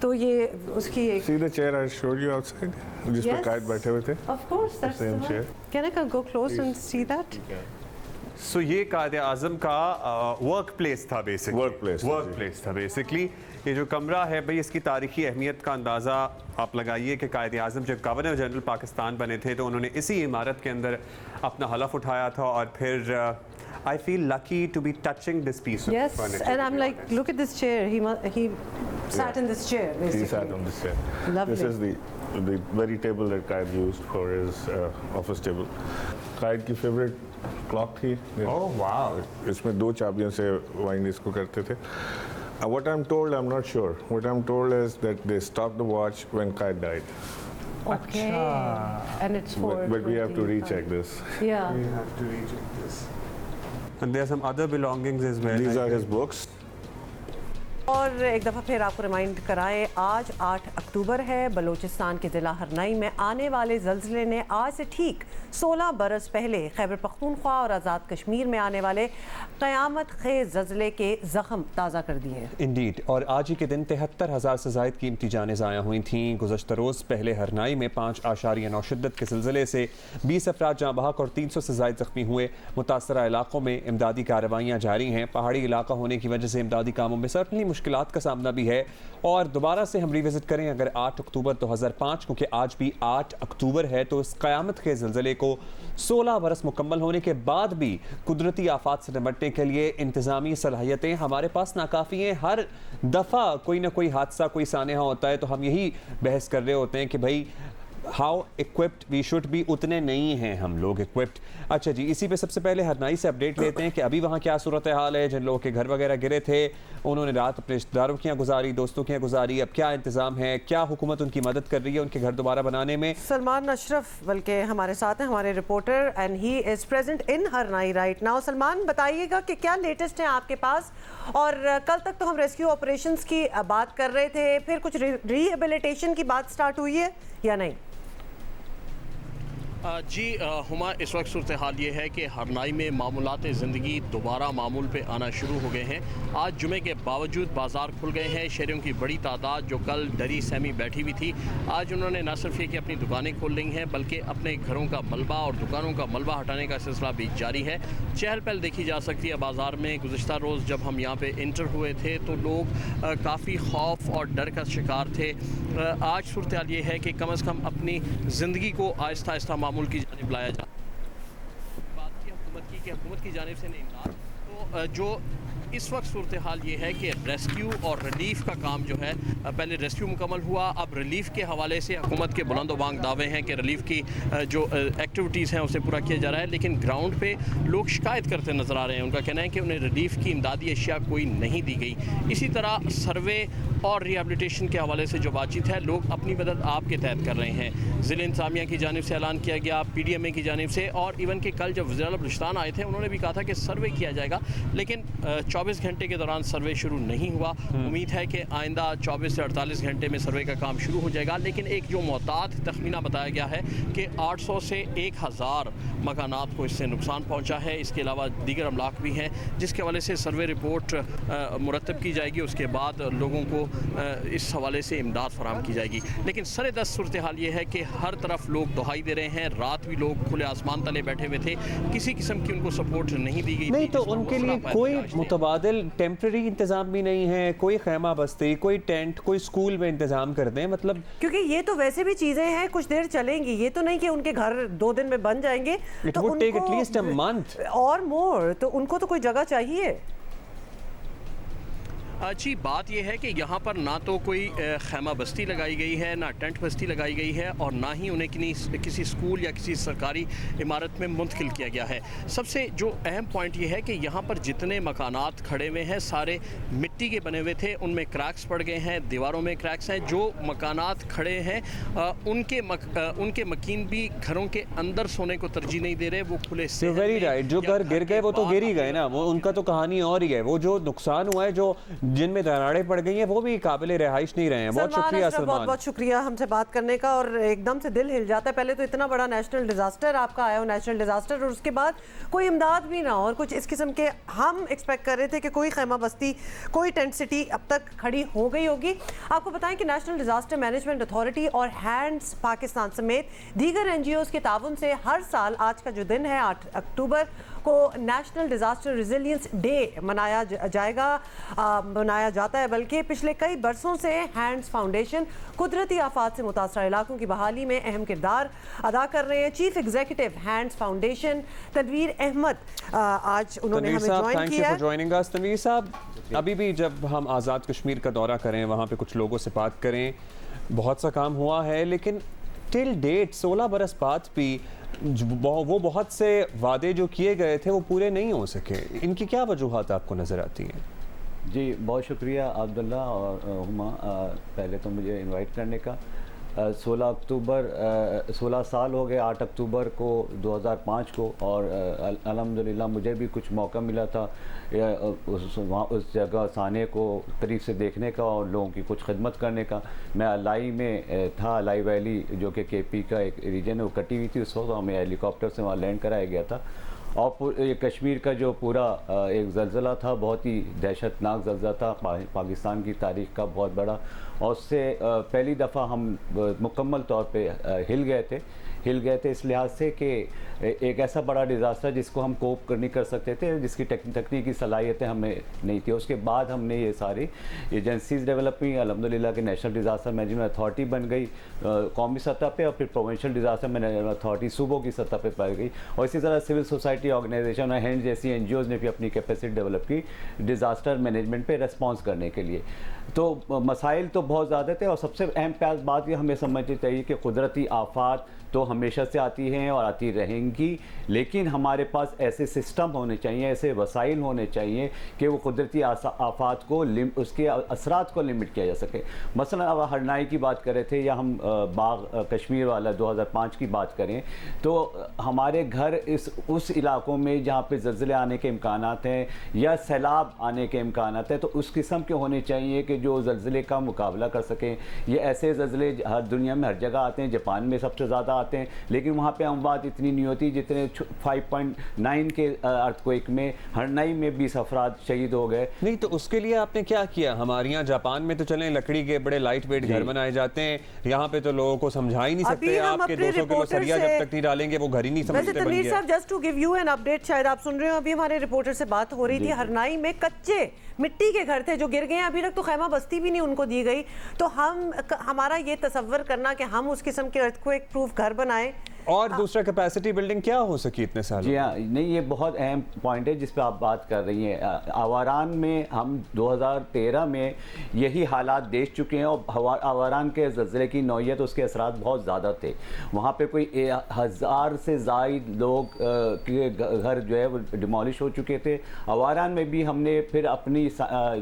तो ये उसकी एक. See the chair I showed you outside, जिस पर काइट बैठे हुए थे. Of course, that's same the chair. one. Can I go close and see that? सो ये कायदे आज़म का वर्क प्लेस था बेसिकली. Workplace था, जी. बेसिकली. ये जो कमरा है भाई, इसकी तारीखी अहमियत का अंदाज़ा आप लगाइए कि कायदे आज़म जब गवर्नर जनरल पाकिस्तान बने थे तो उन्होंने इसी इमारत के अंदर अपना हलफ उठाया था. और फिर I feel lucky to be touching this piece. Yes, and I'm like, look at this chair. He sat in this chair basically. He sat on this chair. Lovely. This is the very table that Qaid used for his office table. Qaid की favorite clock थी. Oh wow. इसमें 2 चाबियों से wind इसको करते थे. What I'm told, I'm not sure. What I'm told is that they stopped the watch when Qaid died. Okay. And it's for. But we have to recheck this. Yeah. We have to recheck this. And there are some other belongings as well. These are his books. और एक दफ़ा फिर आपको remind कराएं, आज 8 अक्टूबर है. बलूचिस्तान के ज़िला हरनाई में आने वाले ज़ल्ज़ले ने आज से ठीक 16 बरस पहले खैबर पख्तूनख्वा और आज़ाद कश्मीर में आने वाले क़यामत खेज़ ज़ल्ज़ले के ज़ख्म ताज़ा कर दिए. इंडीड. और आज ही के दिन 73,000 से ज़ायद कीमती जानें ज़ाया हुई थीं. गुज़श्ता रोज़ पहले हरनाई में 5.9 शिद्दत के ज़िलज़ले से 20 अफराद जाँ बहक और 300 से ज़ायद ज़ख्मी हुए. मुतासरा इलाक़ों में इमदादी कार्रवाइयाँ जारी हैं. पहाड़ी इलाका होने की वजह से इमदादी कामों में सर्टनली मुश्किलात का सामना भी है. और दोबारा से हम रिविजिट करें अगर 8 अक्टूबर 2005, क्योंकि आज भी 8 अक्टूबर है, तो इस क़यामत के ज़लज़ले को 16 बरस मुकम्मल होने के बाद भी कुदरती आफात से निपटने के लिए इंतज़ामी सलाहियतें हमारे पास नाकाफ़ी हैं. हर दफ़ा कोई ना कोई हादसा, कोई सानहा होता है तो हम यही बहस कर रहे होते हैं कि भाई how equipped we should be. उतने नहीं हैं हम लोग इक्विप्ड. अच्छा जी, इसी पे सबसे पहले हरनाई से अपडेट लेते हैं कि अभी वहाँ क्या सूरत हाल है. जिन लोगों के घर वगैरह गिरे थे उन्होंने रात अपने रिश्तेदारों की यहाँ गुजारी, दोस्तों की यहाँ गुजारी. अब क्या इंतज़ाम है, क्या हुकूमत उनकी मदद कर रही है उनके घर दोबारा बनाने में? सलमान अशरफ बल्कि हमारे साथ हैं, हमारे reporter, and he is present in Harnai right now. Salman, बताइएगा कि क्या लेटेस्ट है आपके पास. और कल तक तो हम रेस्क्यू ऑपरेशंस की बात कर रहे थे, फिर कुछ रिहेबिलिटेशन की बात स्टार्ट हुई है या नहीं? जी हुमा, इस वक्त सूरत हाल ये है कि हरनाई में मामूलात ज़िंदगी दोबारा मामूल पे आना शुरू हो गए हैं. आज जुमे के बावजूद बाज़ार खुल गए हैं. शहरियों की बड़ी तादाद जो कल डरी सहमी बैठी हुई थी, आज उन्होंने न सिर्फ ये कि अपनी दुकानें खोल रही हैं बल्कि अपने घरों का मलबा और दुकानों का मलबा हटाने का सिलसिला भी जारी है. चहल पहल देखी जा सकती है बाज़ार में. गुज़िश्ता रोज़ जब हम यहाँ पर इंटर हुए थे तो लोग काफ़ी खौफ और डर का शिकार थे. आज सूरत हाल ये है कि कम अज़ कम अपनी ज़िंदगी को आहिस्ता आहिस्ता मामूल की जानिब लाया जा. बात की हुकूमत की जानिब से नहीं इमदाद. तो जो इस वक्त सूरत हाल ये है कि रेस्क्यू और रिलीफ का काम जो है, पहले रेस्क्यू मुकम्मल हुआ, अब रिलीफ के हवाले से हुकूमत के बुलंदोबांग दावे हैं कि रिलीफ की जो एक्टिविटीज़ हैं उसे पूरा किया जा रहा है. लेकिन ग्राउंड पे लोग शिकायत करते नज़र आ रहे हैं. उनका कहना है कि उन्हें रिलीफ की इमदादी अशिया कोई नहीं दी गई. इसी तरह सर्वे और रिहेबिलिटेशन के हवाले से जो बातचीत है, लोग अपनी मदद आपके तहत कर रहे हैं। ज़िला इंतज़ामिया की जानिब से ऐलान किया गया, PDMA की जानिब से, और इवन कि कल जब वज़ीर आला बलूचिस्तान आए थे उन्होंने भी कहा था कि सर्वे किया जाएगा, लेकिन 24 घंटे के दौरान सर्वे शुरू नहीं हुआ। उम्मीद है कि आइंदा 24 से 48 घंटे में सर्वे का काम शुरू हो जाएगा। लेकिन एक जो मोहतात तखमीना बताया गया है कि 800 से 1000 मकानात को इससे नुकसान पहुँचा है। इसके अलावा दीगर अमलाक भी हैं, जिसके हवाले से सर्वे रिपोर्ट मुरतब की जाएगी। उसके बाद लोगों को इस हवाले से इमदाद फराहम की जाएगी। लेकिन सरेदस्त सूरत हाल ये है कि हर तरफ लोग दुहाई दे रहे हैं। रात भी लोग खुले आसमान तले बैठे हुए थे, किसी किस्म की उनको सपोर्ट नहीं दी गई। नहीं तो उनके लिए कोई मुतबादिल टेम्पररी इंतजाम भी नहीं है, कोई खैमा बस्ती, कोई टेंट, कोई स्कूल में इंतजाम कर दें, मतलब क्योंकि ये तो वैसे भी चीजें हैं कुछ देर चलेंगी, ये तो नहीं कि उनके घर 2 दिन में बन जाएंगे। It would take at least a month और मोर, तो उनको तो कोई जगह चाहिए। अच्छी बात यह है कि यहाँ पर ना तो कोई खैमा बस्ती लगाई गई है, ना टेंट बस्ती लगाई गई है, और ना ही उन्हें किसी स्कूल या किसी सरकारी इमारत में मुंतकिल किया गया है। सबसे जो अहम पॉइंट ये है कि यहाँ पर जितने मकानात खड़े हुए हैं सारे मिट्टी के बने हुए थे, उनमें क्रैक्स पड़ गए हैं, दीवारों में क्रैक्स हैं। जो मकानात खड़े हैं उनके मकीन भी घरों के अंदर सोने को तरजीह नहीं दे रहे, वो खुले से। वेरी राइट, जो घर गिर गए वो तो गिर ही गए ना, वो उनका तो कहानी और ही है। वो जो नुकसान हुआ है, जो जिनमें दरारें पड़ गई हैं, वो भी काबिल रिहाइश नहीं रहे हैं। बहुत शुक्रिया सलमान, बहुत बहुत शुक्रिया हमसे बात करने का। और एकदम से दिल हिल जाता है, पहले तो इतना बड़ा नेशनल डिजास्टर आपका आया हो, नेशनल डिजास्टर, और उसके बाद कोई इमदाद भी ना हो और कुछ इस किस्म के। हम एक्सपेक्ट कर रहे थे कि कोई खैमा बस्ती, कोई टेंट सिटी अब तक खड़ी हो गई होगी। आपको बताएं कि नेशनल डिजास्टर मैनेजमेंट अथॉरिटी और हैंड्स पाकिस्तान समेत दीगर NGOs के ताउन से हर साल आज का जो दिन है 8 अक्टूबर को नेशनल डिजास्टर रेजिलियंस डे मनाया जाता है। बल्कि पिछले कई बरसों से हैंड्स फाउंडेशन कुदरती आफात से मुतासरा इलाकों की बहाली में अहम किरदार अदा कर रहे हैं। Chief executive hands foundation Tanveer Ahmed आज उन्होंने हमें ज्वाइन किया है। तनवीर साहब, अभी भी जब हम आज़ाद कश्मीर का दौरा करें, वहाँ पे कुछ लोगों से बात करें, बहुत सा काम हुआ है, लेकिन टिल डेट 16 बरस बाद भी वो बहुत से वादे जो किए गए थे वो पूरे नहीं हो सके। इनकी क्या वजूहात आपको नज़र आती हैं? जी बहुत शुक्रिया अब्दुल्ला और हुमा, पहले तो मुझे इनवाइट करने का। 16 साल हो गए 8 अक्टूबर को 2005 को, और अल्हम्दुलिल्लाह मुझे भी कुछ मौका मिला था उस जगह साने को करीब से देखने का और लोगों की कुछ खिदमत करने का। मैं अलाई में था, अलाई वैली जो कि KP का एक रीजन है, वो कटी हुई थी। उस वक्त हमें हेलीकॉप्टर से वहाँ लैंड कराया गया था, और ये कश्मीर का जो पूरा एक ज़लज़ला था, बहुत ही दहशतनाक ज़लज़ला था, पाकिस्तान की तारीख़ का बहुत बड़ा, और उससे पहली दफ़ा हम मुकम्मल तौर पे हिल गए थे इस लिहाज से कि एक ऐसा बड़ा डिज़ास्टर जिसको हम कोप नहीं कर सकते थे, जिसकी तकनीकी सलाहियतें हमें नहीं थी। उसके बाद हमने ये सारी एजेंसीज़ डेवलप की, अल्हम्दुलिल्लाह कि नेशनल डिज़ास्टर मैनेजमेंट अथॉरिटी बन गई कौमी सतह पे, और फिर प्रोविंशियल डिज़ास्टर मैनेजमेंट अथॉरिटी सूबों की सतह पे पाई गई, और इसी तरह सिविल सोसाइटी ऑर्गेनाइजेशन और हैंड जैसी NGOs ने भी अपनी कैपेसिटी डेवलप की डिज़ास्टर मैनेजमेंट पे रिस्पॉन्स करने के लिए। तो मसाइल तो बहुत ज़्यादा थे, और सबसे अहम बात ये हमें समझनी चाहिए कि कुदरती आफात तो हमेशा से आती हैं और आती रहेंगी, लेकिन हमारे पास ऐसे सिस्टम होने चाहिए, ऐसे वसाइल होने चाहिए कि वो कुदरती आफात को उसके असरात को लिमिट किया जा सके। मसलन अब हरनाई की बात कर रहे थे, या हम बाग कश्मीर वाला 2005 की बात करें, तो हमारे घर उस इलाकों में जहाँ पे ज़लज़ले आने के इम्कानात हैं या सैलाब आने के इम्कानात हैं, तो उस किस्म के होने चाहिए कि जो ज़लज़ले का मुकाबला कर सकें। ये ऐसे ज़लज़ले हर दुनिया में हर जगह आते हैं, जापान में सबसे ज़्यादा आते हैं, लेकिन वहाँ पे अमवात इतनी नहीं होती जितने 5.9 के अर्थक्वेक में हरनाई में 20 अफराद शहीद हो गए। नहीं तो उसके लिए आपने क्या किया? हमारे यहाँ जापान में तो चलें लकड़ी के बड़े लाइट वेट घर बनाए जाते हैं, यहाँ पे तो लोगों को समझा ही नहीं सकते। आपके 200 किलो सरिया जब तक नहीं डालेंगे वो घर ही नहीं समझते। Tanveer sahab, just to give you an update, शायद आप सुन रहे हो, अभी हमारे रिपोर्टर से बात हो रही थी, हरनाई में कच्चे मिट्टी के घर थे जो गिर गए, अभी तक तो खैमा बस्ती भी नहीं उनको दी गई। तो हमारा ये तसव्वुर करना कि हम उस किस्म के अर्थक्वेक प्रूफ घर बनाएं, और दूसरा कैपेसिटी बिल्डिंग क्या हो सकी इतने साल? जी हाँ, नहीं ये बहुत अहम पॉइंट है जिस पे आप बात कर रही हैं। आवारान में हम 2013 में यही हालात देख चुके हैं और आवारान के ज़लज़ले की नौयत उसके असरात बहुत ज़्यादा थे। वहाँ पे कोई 1000 से ज़ायद लोग के घर जो है वो डिमोलिश हो चुके थे। आवारान में भी हमने फिर अपनी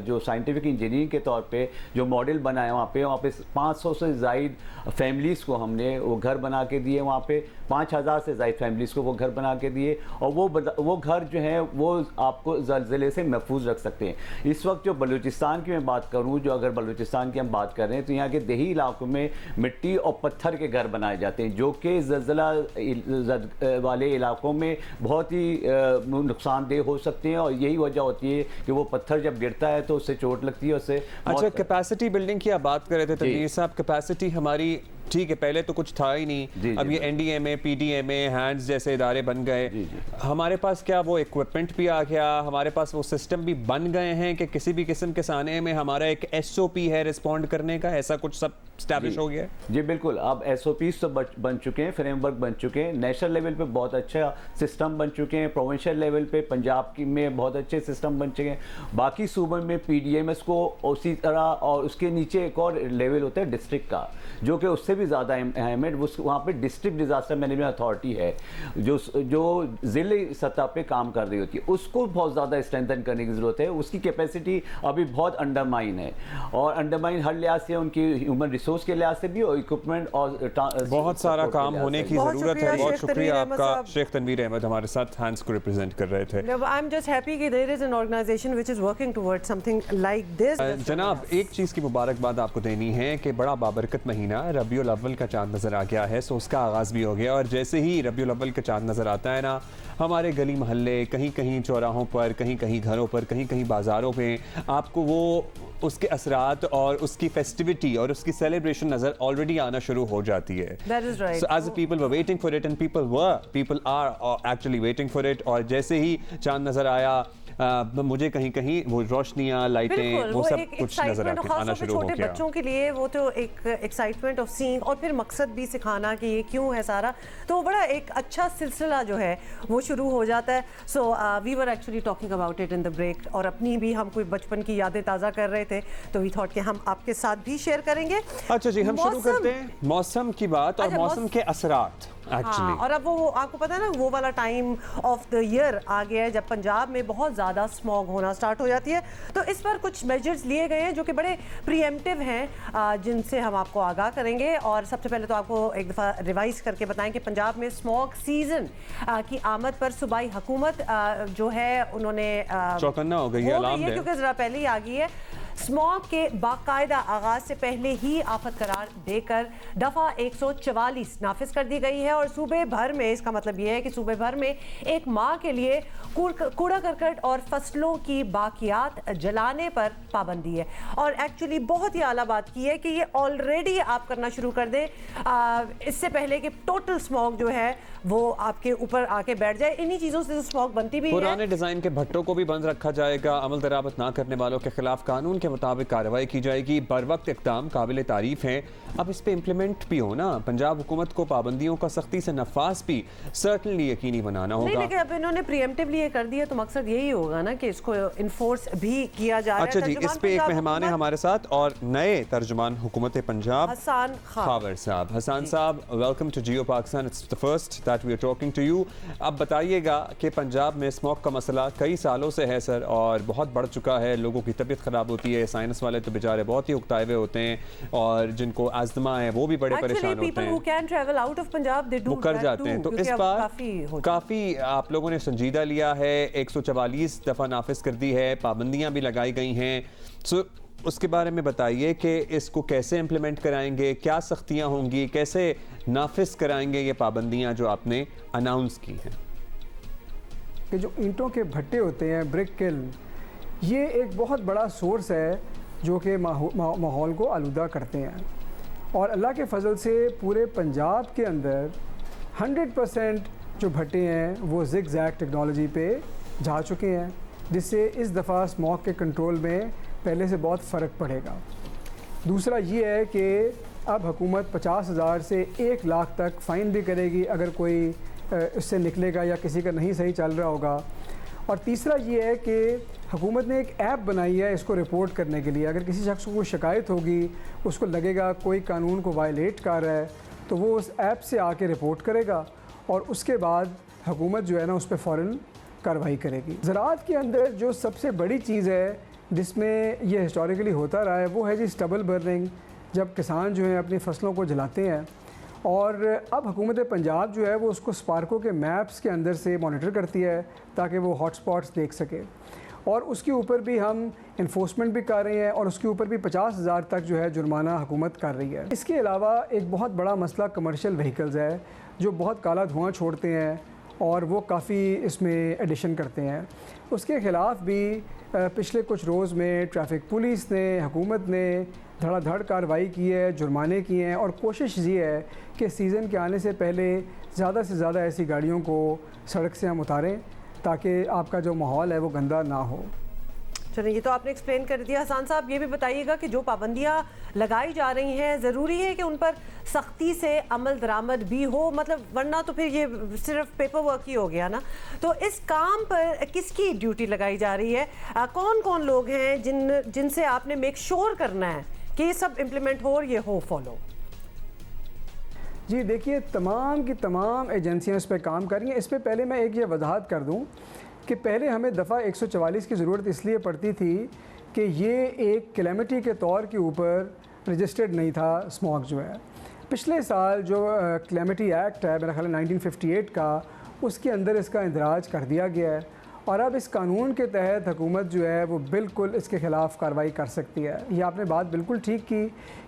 जो साइंटिफिक इंजीनियरिंग के तौर पे जो मॉडल बनाया वहाँ पे 500 से ज़ायद फैमिलीज़ को हमने वो घर बना के दिए। वहाँ पे 5000 से ज़ायद फैमिलीज़ को वो घर बना के दिए और वो घर जो है वो आपको ज़लज़ले से महफूज रख सकते हैं। इस वक्त जो बलूचिस्तान की मैं बात करूँ, जो अगर बलूचिस्तान की हम बात कर रहे हैं तो यहाँ के देही इलाकों में मिट्टी और पत्थर के घर बनाए जाते हैं जो कि ज़लज़ला वाले इलाकों में बहुत ही नुकसानदेह हो सकते हैं और यही वजह होती है कि वो पत्थर जब गिरता है तो उससे चोट लगती है, उससे। अच्छा, कैपेसिटी बिल्डिंग की आप बात कर रहे थे तनवीर साहब, कैपेसिटी हमारी ठीक है, पहले तो कुछ था ही नहीं, अब ये एनडीएमए, पीडीएमए, हैंड्स जैसे इदारे बन गए। हमारे पास क्या वो इक्विपमेंट भी आ गया, हमारे पास वो सिस्टम भी बन गए हैं कि किसी भी किस्म के साने में हमारा एक एसओपी है रिस्पॉन्ड करने का, ऐसा कुछ सब स्टैब्लिश हो गया? जी बिल्कुल, अब एसओपीज तो बन चुके हैं, फ्रेमवर्क बन चुके हैं, नेशनल लेवल पे बहुत अच्छा सिस्टम बन चुके हैं, प्रोविंशियल लेवल पे पंजाब की में बहुत अच्छे सिस्टम बन चुके हैं, बाकी सूबे में पीडीएमएस को उसी तरह, और उसके नीचे एक और लेवल होता है डिस्ट्रिक्ट का जो कि उससे भी ज़्यादा अहम है। वहाँ पे डिस्ट्रिक्ट डिजास्टर मैनेजमेंट अथॉरिटी है जो ज़िले सतह पे काम कर रही होती है, उसको बहुत ज़्यादा स्ट्रेंथन करने की ज़रूरत है। उसकी कैपेसिटी अभी बहुत अंडरमाइन है और अंडरमाइन हर लिहाज से, उनकी ह्यूमन रिसोर्स के लिहाज से भी और इक्विपमेंट और बहुत सारा काम होने की ज़रूरत है। बहुत शुक्रिया आपका शेख तनवीर अहमद हमारे साथ हैंड्स को रिप्रेजेंट कर रहे थे। आई एम जस्ट हैप्पी कि there is an organisation which is working towards something like this. जनाब, एक चीज़ की मुबारकबाद आपको देनी है कि बड़ा बाबरकत महीना रबीउल अव्वल का चांद नज़र आ गया है, सो उसका आगाज़ भी हो गया और जैसे ही रबीउल अव्वल का चांद नज़र आता है ना, हमारे गली मोहल्ले, कहीं कहीं चौराहों पर, कहीं कहीं घरों पर, कहीं कहीं बाज़ारों पे आपको वो उसके असरात और उसकी फेस्टिविटी और उसकी सेलिब्रेशन नज़र ऑलरेडी आना शुरू हो जाती है। That is right. So as the people were waiting for it and people are actually waiting for it, और जैसे ही चांद नज़र आया मुझे कहीं कहीं वो रोशनियाँ, लाइटें, वो सब कुछ नजर आना शुरू हो गया। छोटे बच्चों के लिए वो तो एक एक्साइटमेंट ऑफ सीइंग और फिर मकसद भी सिखाना कि ये क्यों है सारा, तो बड़ा एक अच्छा सिलसिला जो है वो शुरू हो जाता है। So we were actually talking about it in the break और अपनी भी हम कोई बचपन की यादें ताज़ा कर रहे थे, तो वी थॉट कि हम आपके साथ भी शेयर करेंगे। अच्छा जी, हम शुरू करते हैं मौसम की बात और मौसम के असरात। हाँ, और अब वो आपको पता है ना, वो वाला टाइम ऑफ द ईयर आ गया है जब पंजाब में बहुत ज़्यादा स्मॉग होना स्टार्ट हो जाती है, तो इस पर कुछ मेजर्स लिए गए हैं जो कि बड़े प्रीएम्प्टिव हैं, जिनसे हम आपको आगाह करेंगे। और सबसे पहले तो आपको एक दफ़ा रिवाइज करके बताएं कि पंजाब में स्मॉग सीजन की आमद पर सूबाई हुकूमत जो है उन्होंने चौकन्ना हो गई है, क्योंकि ज़रा पहले ही आ गई है। स्मॉग के बाकायदा आगाज से पहले ही आफत करार देकर दफ़ा 144 नाफिज कर दी गई है और सूबे भर में, इसका मतलब यह है कि सूबे भर में एक माह के लिए कूड़ा करकट और फसलों की बाकियात जलाने पर पाबंदी है। और एक्चुअली बहुत ही आला बात की है कि ये ऑलरेडी आप करना शुरू कर दें इससे पहले कि टोटल स्मॉग जो है वो आपके ऊपर आके बैठ जाए। इन्हीं चीज़ों से स्मॉग बनती भी है। पुराने डिज़ाइन के भट्टों को भी बंद रखा जाएगा, अमल दरामद ना करने वालों के खिलाफ कानून के मुताबिक कार्रवाई की जाएगी। बर वक्त इक़दाम काबिल तारीफ है, अब इस पे इम्प्लीमेंट भी हो ना। पंजाब हुकूमत को पाबंदियों का सख्ती से नफाज भी सर्टनली यकीनी बनाना होगा। नहीं, लेकिन अब इन्होंने प्रीएम्प्टिवली ये कर दिया तो मकसद यही होगा ना कि इसको इन्फोर्स भी किया जा रहा है। अच्छा जी, इस पे एक मेहमान है हमारे साथ और नए तर्जुमान हुकूमत Punjab Hasan Khawar sahab. Hasan sahab, welcome to Geo Pakistan, it's the first that we are talking to you. अब बताइएगा कि पंजाब में स्मोक का मसला कई सालों से है सर और बहुत बढ़ चुका है, लोगों की तबीयत ख़राब होती है, साइंस वाले तो बेचारे बहुत ही उकताए हुए होते हैं और जिनको अस्थमा है वो भी बड़े परेशान होते हैं, वो कर जाते हैं। तो इस बार काफ़ी आप लोगों ने संजीदा लिया है, 144 दफ़ा नाफिज कर दी है, पाबंदियाँ भी लगाई गई हैं। सो उसके बारे में बताइए कि इसको कैसे इम्प्लीमेंट कराएंगे, क्या सख्तियाँ होंगी, कैसे नाफिज कराएंगे ये पाबंदियाँ जो आपने अनाउंस की हैं। कि जो ईंटों के भट्टे होते हैं, ब्रिक किल्न, ये एक बहुत बड़ा सोर्स है जो कि माहौल को आलूदा करते हैं और अल्लाह के फजल से पूरे पंजाब के अंदर 100% जो भट्टे हैं वो ज़िग ज़ैग टेक्नोलॉजी पे जा चुके हैं, जिससे इस दफ़ा स्मॉग के कंट्रोल में पहले से बहुत फ़र्क पड़ेगा। दूसरा ये है कि अब हुकूमत 50,000 से 1 लाख तक फ़ाइन भी करेगी अगर कोई इससे निकलेगा या किसी का नहीं सही चल रहा होगा। और तीसरा ये है कि हुकूमत ने एक ऐप बनाई है इसको रिपोर्ट करने के लिए। अगर किसी शख्स को कोई शिकायत होगी, उसको लगेगा कोई कानून को वायलेट कर रहा है, तो वो उस ऐप से आके रिपोर्ट करेगा और उसके बाद हुकूमत जो है ना उस पर फ़ौरन कार्रवाई करेगी। ज़राअत के अंदर जो सबसे बड़ी चीज़ है जिसमें ये हिस्टोरिकली होता रहा है वो है जी स्टबल बर्निंग, जब किसान जो हैं अपनी फसलों को जलाते हैं। और अब हुकूमत पंजाब जो है वो उसको स्पार्को के मैप्स के अंदर से मॉनिटर करती है ताकि वो हॉटस्पॉट्स देख सके, और उसके ऊपर भी हम इन्फोर्समेंट भी कर रहे हैं और उसके ऊपर भी 50,000 तक जो है जुर्माना हुकूमत कर रही है। इसके अलावा एक बहुत बड़ा मसला कमर्शियल व्हीकल्स है जो बहुत काला धुआं छोड़ते हैं और वो काफ़ी इसमें एडिशन करते हैं। उसके ख़िलाफ़ भी पिछले कुछ रोज़ में ट्रैफिक पुलिस ने, हुकूमत ने धड़ाधड़ कार्रवाई की है, जुर्माने किए हैं, और कोशिश ये है कि सीज़न के आने से पहले ज़्यादा से ज़्यादा ऐसी गाड़ियों को सड़क से हम उतारें ताकि आपका जो माहौल है वो गंदा ना हो। चलिए, ये तो आपने एक्सप्लेन कर दिया। हसन साहब, ये भी बताइएगा कि जो पाबंदियां लगाई जा रही हैं, ज़रूरी है कि उन पर सख्ती से अमल दरामद भी हो, मतलब वरना तो फिर ये सिर्फ पेपर वर्क ही हो गया ना। तो इस काम पर किसकी ड्यूटी लगाई जा रही है? कौन कौन लोग हैं जिनसे आपने मेक श्योर करना है कि ये सब इम्प्लीमेंट हो और ये हो फॉलो? जी देखिए, तमाम की तमाम एजेंसियाँ इस पर काम कर रही हैं। इस पर पहले मैं एक ये वजाहत कर दूँ कि पहले हमें दफ़ा 144 की ज़रूरत इसलिए पड़ती थी कि ये एक कैलेमिटी के तौर के ऊपर रजिस्टर्ड नहीं था स्मॉग जो है। पिछले साल जो कैलेमिटी एक्ट है मेरा ख्याल है 1958 का, उसके अंदर इसका इंदराज कर दिया गया है और अब इस कानून के तहत हुकूमत जो है वो बिल्कुल इसके ख़िलाफ़ कार्रवाई कर सकती है। ये आपने बात बिल्कुल ठीक की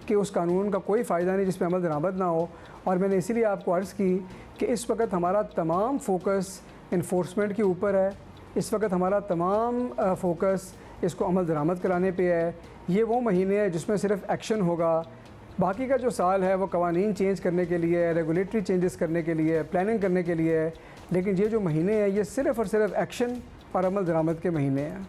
कि उस कानून का कोई फ़ायदा नहीं जिस पर अमल दरामद ना हो, और मैंने इसीलिए आपको अर्ज़ की कि इस वक्त हमारा तमाम फोकस इन्फोर्समेंट के ऊपर है। इस वक्त हमारा तमाम फोकस इसको अमल दरामद कराने पे है। ये वो महीने हैं जिसमें सिर्फ एक्शन होगा, बाकी का जो साल है वो कवानीन चेंज करने के लिए, रेगुलेटरी चेंजेस करने के लिए, प्लानिंग करने के लिए है। लेकिन ये जो महीने हैं ये सिर्फ़ और सिर्फ एक्शन और अमल दरामद के महीने हैं।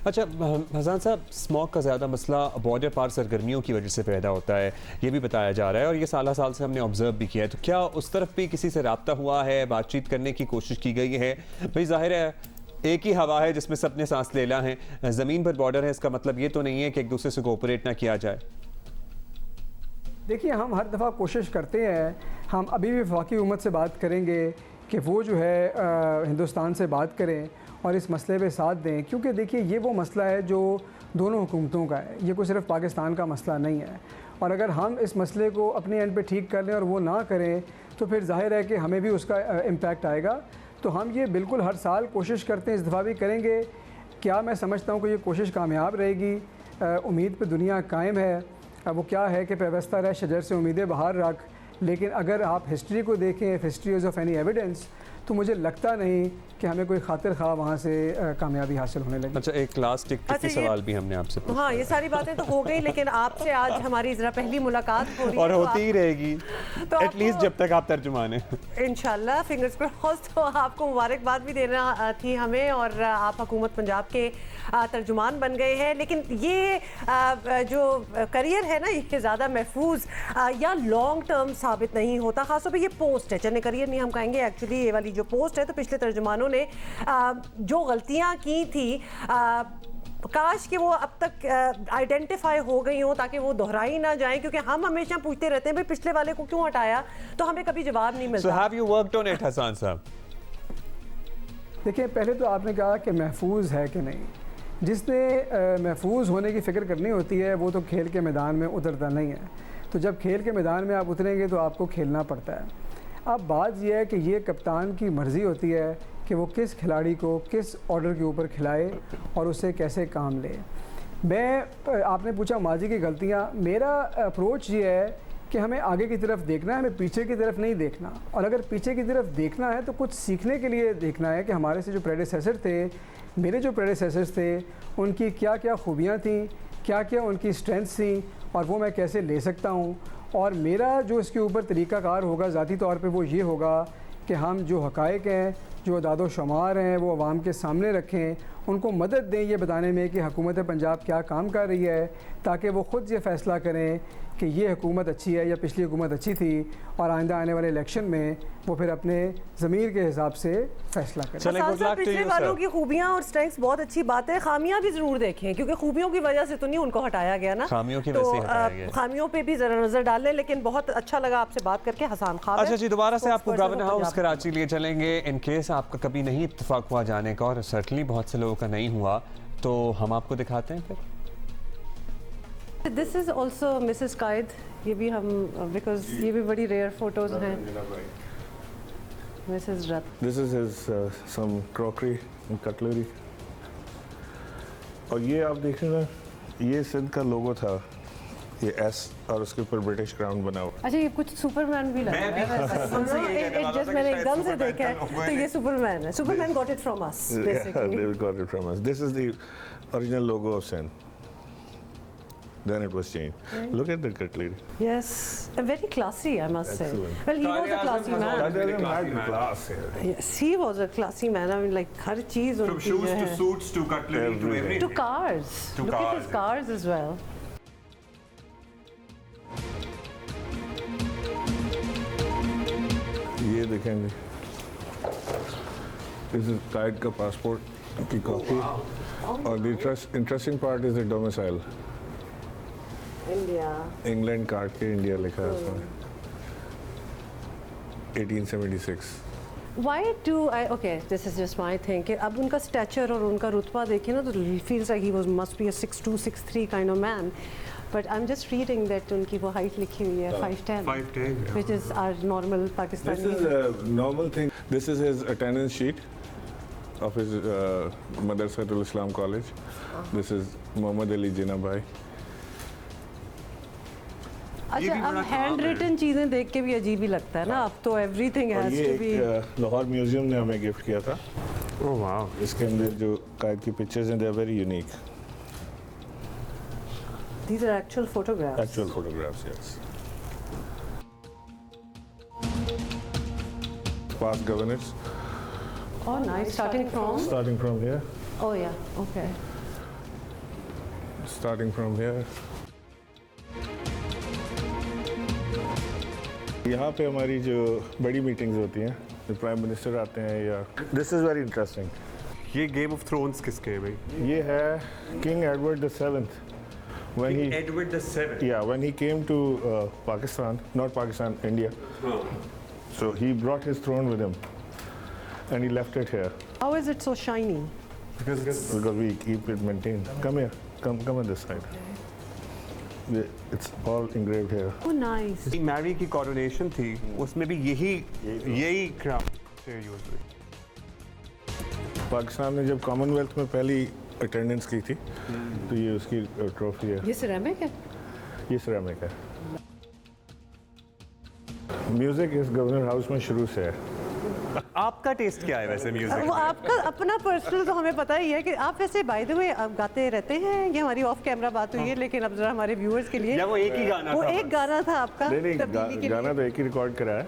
अच्छा हसन साहब, स्मॉग का ज़्यादा मसला बॉर्डर पार सरगर्मियों की वजह से पैदा होता है, ये भी बताया जा रहा है और ये साल से हमने ऑब्ज़र्व भी किया है। तो क्या उस तरफ भी किसी से रब्ता हुआ है, बातचीत करने की कोशिश की गई है? भाई ज़ाहिर है एक ही हवा है जिसमें सबने सांस लेना है, ज़मीन पर बॉर्डर है, इसका मतलब ये तो नहीं है कि एक दूसरे से कोऑपरेट ना किया जाए। देखिए, हम हर दफ़ा कोशिश करते हैं, हम अभी भी वफाकी हुकूमत से बात करेंगे कि वो जो है हिंदुस्तान से बात करें और इस मसले पे साथ दें, क्योंकि देखिए ये वो मसला है जो दोनों हुकूमतों का है, ये कोई सिर्फ पाकिस्तान का मसला नहीं है। और अगर हम इस मसले को अपने एंड पे ठीक कर लें और वो ना करें तो फिर जाहिर है कि हमें भी उसका इम्पैक्ट आएगा। तो हम ये बिल्कुल हर साल कोशिश करते हैं, इस दफ़ा भी करेंगे। क्या मैं समझता हूँ कि ये कोशिश कामयाब रहेगी। उम्मीद पे दुनिया कायम है। वो क्या है कि पेवस्ता रह शजर से उम्मीदें बाहर रख, लेकिन अगर आप हिस्ट्री को देखें, हिस्ट्री ऑफ एनी एविडेंस, तो मुझे लगता नहीं कि हमें कोई खातिर खा वहाँ से कामयाबी हासिल होने लगी। अच्छा, एक लास्ट एक सवाल भी हमने आपसे पूछा। हाँ, ये सारी बातें तो हो गई, लेकिन आपसे आज हमारी जरा पहली मुलाकात हो रही है और होती ही रहेगी तो एटलीस्ट जब तक आप तर्जुमान हैं। इंशाल्लाह, फिंगर्स क्रॉस्ड। तो आपको मुबारकबाद भी देना थी हमें, और आप हुकूमत पंजाब के तर्जुमान बन गए हैं। लेकिन ये जो करियर है ना, ये ज़्यादा महफूज या लॉन्ग टर्म साबित नहीं होता। खासतौर पर ये पोस्ट है, चले करियर नहीं हम कहेंगे, एक्चुअली ये वाली जो पोस्ट है, तो पिछले तर्जुमानों ने जो गलतियां की थी काश कि वो अब तक आइडेंटिफाई हो गई हो ताकि वो दोहराई ना जाए, क्योंकि हम हमेशा पूछते रहते हैं भाई पिछले वाले को क्यों हटाया, तो हमें कभी जवाब नहीं मिलता। So have you worked on it, Hasan साहब? देखिए, पहले तो आपने कहा कि महफूज है कि नहीं। जिसने महफूज होने की फ़िक्र करनी होती है वो तो खेल के मैदान में उतरता नहीं है। तो जब खेल के मैदान में आप उतरेंगे तो आपको खेलना पड़ता है। अब बात यह है कि ये कप्तान की मर्ज़ी होती है कि वो किस खिलाड़ी को किस ऑर्डर के ऊपर खिलाए और उससे कैसे काम ले। आपने पूछा माजी की गलतियाँ, मेरा अप्रोच ये है कि हमें आगे की तरफ देखना है, हमें पीछे की तरफ नहीं देखना। और अगर पीछे की तरफ देखना है तो कुछ सीखने के लिए देखना है कि हमारे से जो प्रेडेसेसर थे, मेरे जो प्रेडेसेसर्स थे, उनकी क्या क्या खूबियाँ थी, क्या क्या उनकी स्ट्रेंथ्स थी और वो मैं कैसे ले सकता हूँ। और मेरा जो इसके ऊपर तरीक़ाकार होगा ज़ाती तौर पे वो ये होगा कि हम जो हक़ाइक़ हैं, जो दादो शुमार हैं, वो अवाम के सामने रखें, उनको मदद दें ये बताने में कि हुकूमत पंजाब क्या काम कर रही है, ताकि वो ख़ुद ये फ़ैसला करें कि ये हुकूमत अच्छी है या पिछली हुकूमत अच्छी थी, और आइंदा आने वाले इलेक्शन में वो फिर अपने ज़मीर के हिसाब से फैसला करें। पिछले वालों की खूबियां और स्ट्रेंथ्स बहुत अच्छी बात है, खामियां भी ज़रूर देखें, क्योंकि खूबियों की वजह से तो नहीं उनको हटाया गया ना, खामियों की तो वजह से हटाया गया। खामियों पे भी ज़रा नज़र डाल लें। लेकिन बहुत अच्छा लगा आपसे बात करके। हसन खान, अच्छा जी, दोबारा से आपको गवर्नर हाउस कराची लिए चलेंगे। इन केस आपका कभी नहीं इत्तेफाक हुआ जाने का, और सर्टनली बहुत से लोगों का नहीं हुआ, तो हम आपको दिखाते हैं फिर। This is also Mrs Quaid, ये भी हम, बिकॉज ये भी बड़ी रेयर फोटोज हैं। मिसेस रत, this is his some crockery and cutlery. और ये आप देख रहे हैं ना, ये सिंध का लोगो था, ये एस और उसके ऊपर ब्रिटिश क्राउन बना हुआ। अच्छा, ये कुछ सुपरमैन भी लग रहा है। जस्ट मैंने एकदम से देखा है तो ये सुपरमैन है। Superman got it from us basically. They got it from us. This is the original logo of Sindh. Then it was changed. Look at the cutlery. Yes, very classy, I must say. Excellent. Well, he was a classy man. Qaid-e-Azam had class here. Yes, he was a classy man. I mean, like हर चीज From उनकी shoes जो to है, suits to cutlery to everything. to cars. To Look at cars, his cars as well. ये देखेंगे, this is Qaid का passport की copy. और the interesting part is the domicile. India. England काट के इंडिया लिखा है उसमें। 1876. Why do I? Okay, this is just my thing. कि अब उनका stature और उनका रुतबा देखें ना, तो feels like he must be a 6'2", 6'3" kind of man. But I'm just reading that उनकी वो height लिखी हुई है 5'10", 5'10", yeah. which is our normal This Pakistani. is a normal thing. This is his attendance sheet of his Madrasatul Islam College. This is Muhammad Ali Jinnah Bhai. अच्छा, अब hand written चीजें देख के भी अजीब ही लगता है ना, अब तो एवरीथिंग और हैज ये टू बी। एक लाहौर म्यूजियम ने हमें गिफ्ट किया था। Oh wow. इसके अंदर जो कायद की पिक्चर्स हैं, they are very unique. These are actual photographs. Actual photographs, yes. Past governors. Oh, nice. Starting from? Starting from here. Oh, yeah. Okay. Starting from here. यहाँ पे हमारी जो बड़ी मीटिंग्स होती हैं, जो प्राइम मिनिस्टर आते हैं, या दिस इज़ वेरी इंटरेस्टिंग। ये गेम ऑफ थ्रोन्स किसके है भाई? ये है king Edward the seventh. When he, Edward the Seventh. yeah, when he came to Pakistan, not Pakistan, India. So he brought his throne with him, and he left it here How is it so shiny? because we keep it maintained. Come here, come on this side. It's all engraved here. Oh, nice. Mary की coronation थी, उसमें भी यही crown से use हुई। पाकिस्तान ने जब Commonwealth में पहली अटेंडेंस की थी, तो ये उसकी ट्रॉफी है। ये सिरेमिक है? ये सिरेमिक है। म्यूजिक इस गवर्नर हाउस में शुरू से है। आपका टेस्ट क्या है वैसे म्यूजिक? वो आपका अपना पर्सनल तो हमें पता ही है कि आप वैसे बाय द वे आप गाते रहते हैं। ये हमारी ऑफ कैमरा बात हुई है, लेकिन अब जरा हमारे व्यूअर्स के लिए, या वो एक ही गाना वो था? एक गाना था आपका? नहीं, तब्दीली के गाना लिए? तो एक ही रिकॉर्ड करा है।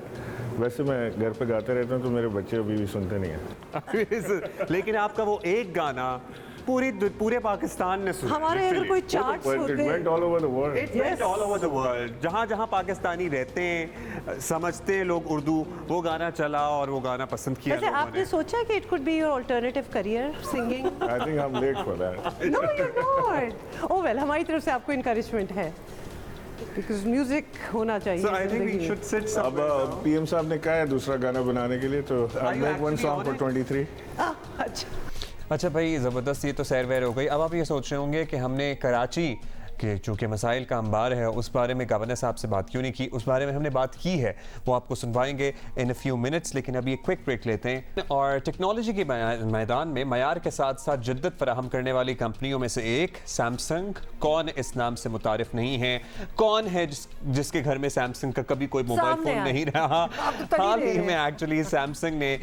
वैसे मैं घर पे गाते रहता हूँ, तो मेरे बच्चे अभी भी सुनते नहीं हैं। लेकिन आपका वो एक गाना पूरे पाकिस्तान ने सुना। हमारे अगर कोई चार्ट्स होते हैं, went all over the world. It went all over the world. जहाँ पाकिस्तानी रहते हैं, समझते हैं लोग उर्दू, वो गाना चला और वो गाना पसंद किया वैसे लोगों आपने ने। सोचा कि it could be your alternative career singing? I think I'm late for that. No you not. Oh well, हमारी तरफ से आपको इनकरेजमेंट है, बिकॉज म्यूजिक होना चाहिए So I think we जिंदगी should में। sit अब somewhere. पीएम साहब ने कहा है दूसरा गाना बनाने के लिए, तो I'll you make one actually song on for it? 23. अच्छा भाई, ज़बरदस्त, ये तो सैर वैर हो गई। अब आप ये सोच रहे होंगे कि हमने कराची के चूँकि मसाइल का अंबार है, उस बारे में गवर्नर साहब से बात क्यों नहीं की। उस बारे में हमने बात की है, वो आपको सुनवाएंगे इन अ फ्यू मिनट्स। लेकिन अभी एक क्विक ब्रेक लेते हैं। और टेक्नोलॉजी के मैदान में मयार के साथ साथ जिद्दत फराहम करने वाली कंपनियों में से एक सैमसंग। कौन इस नाम से मुतारिफ नहीं है? कौन है जिसके घर में सैमसंग का कभी कोई मोबाइल फ़ोन नहीं रहा? हाल ही में एक्चुअली सैमसंग ने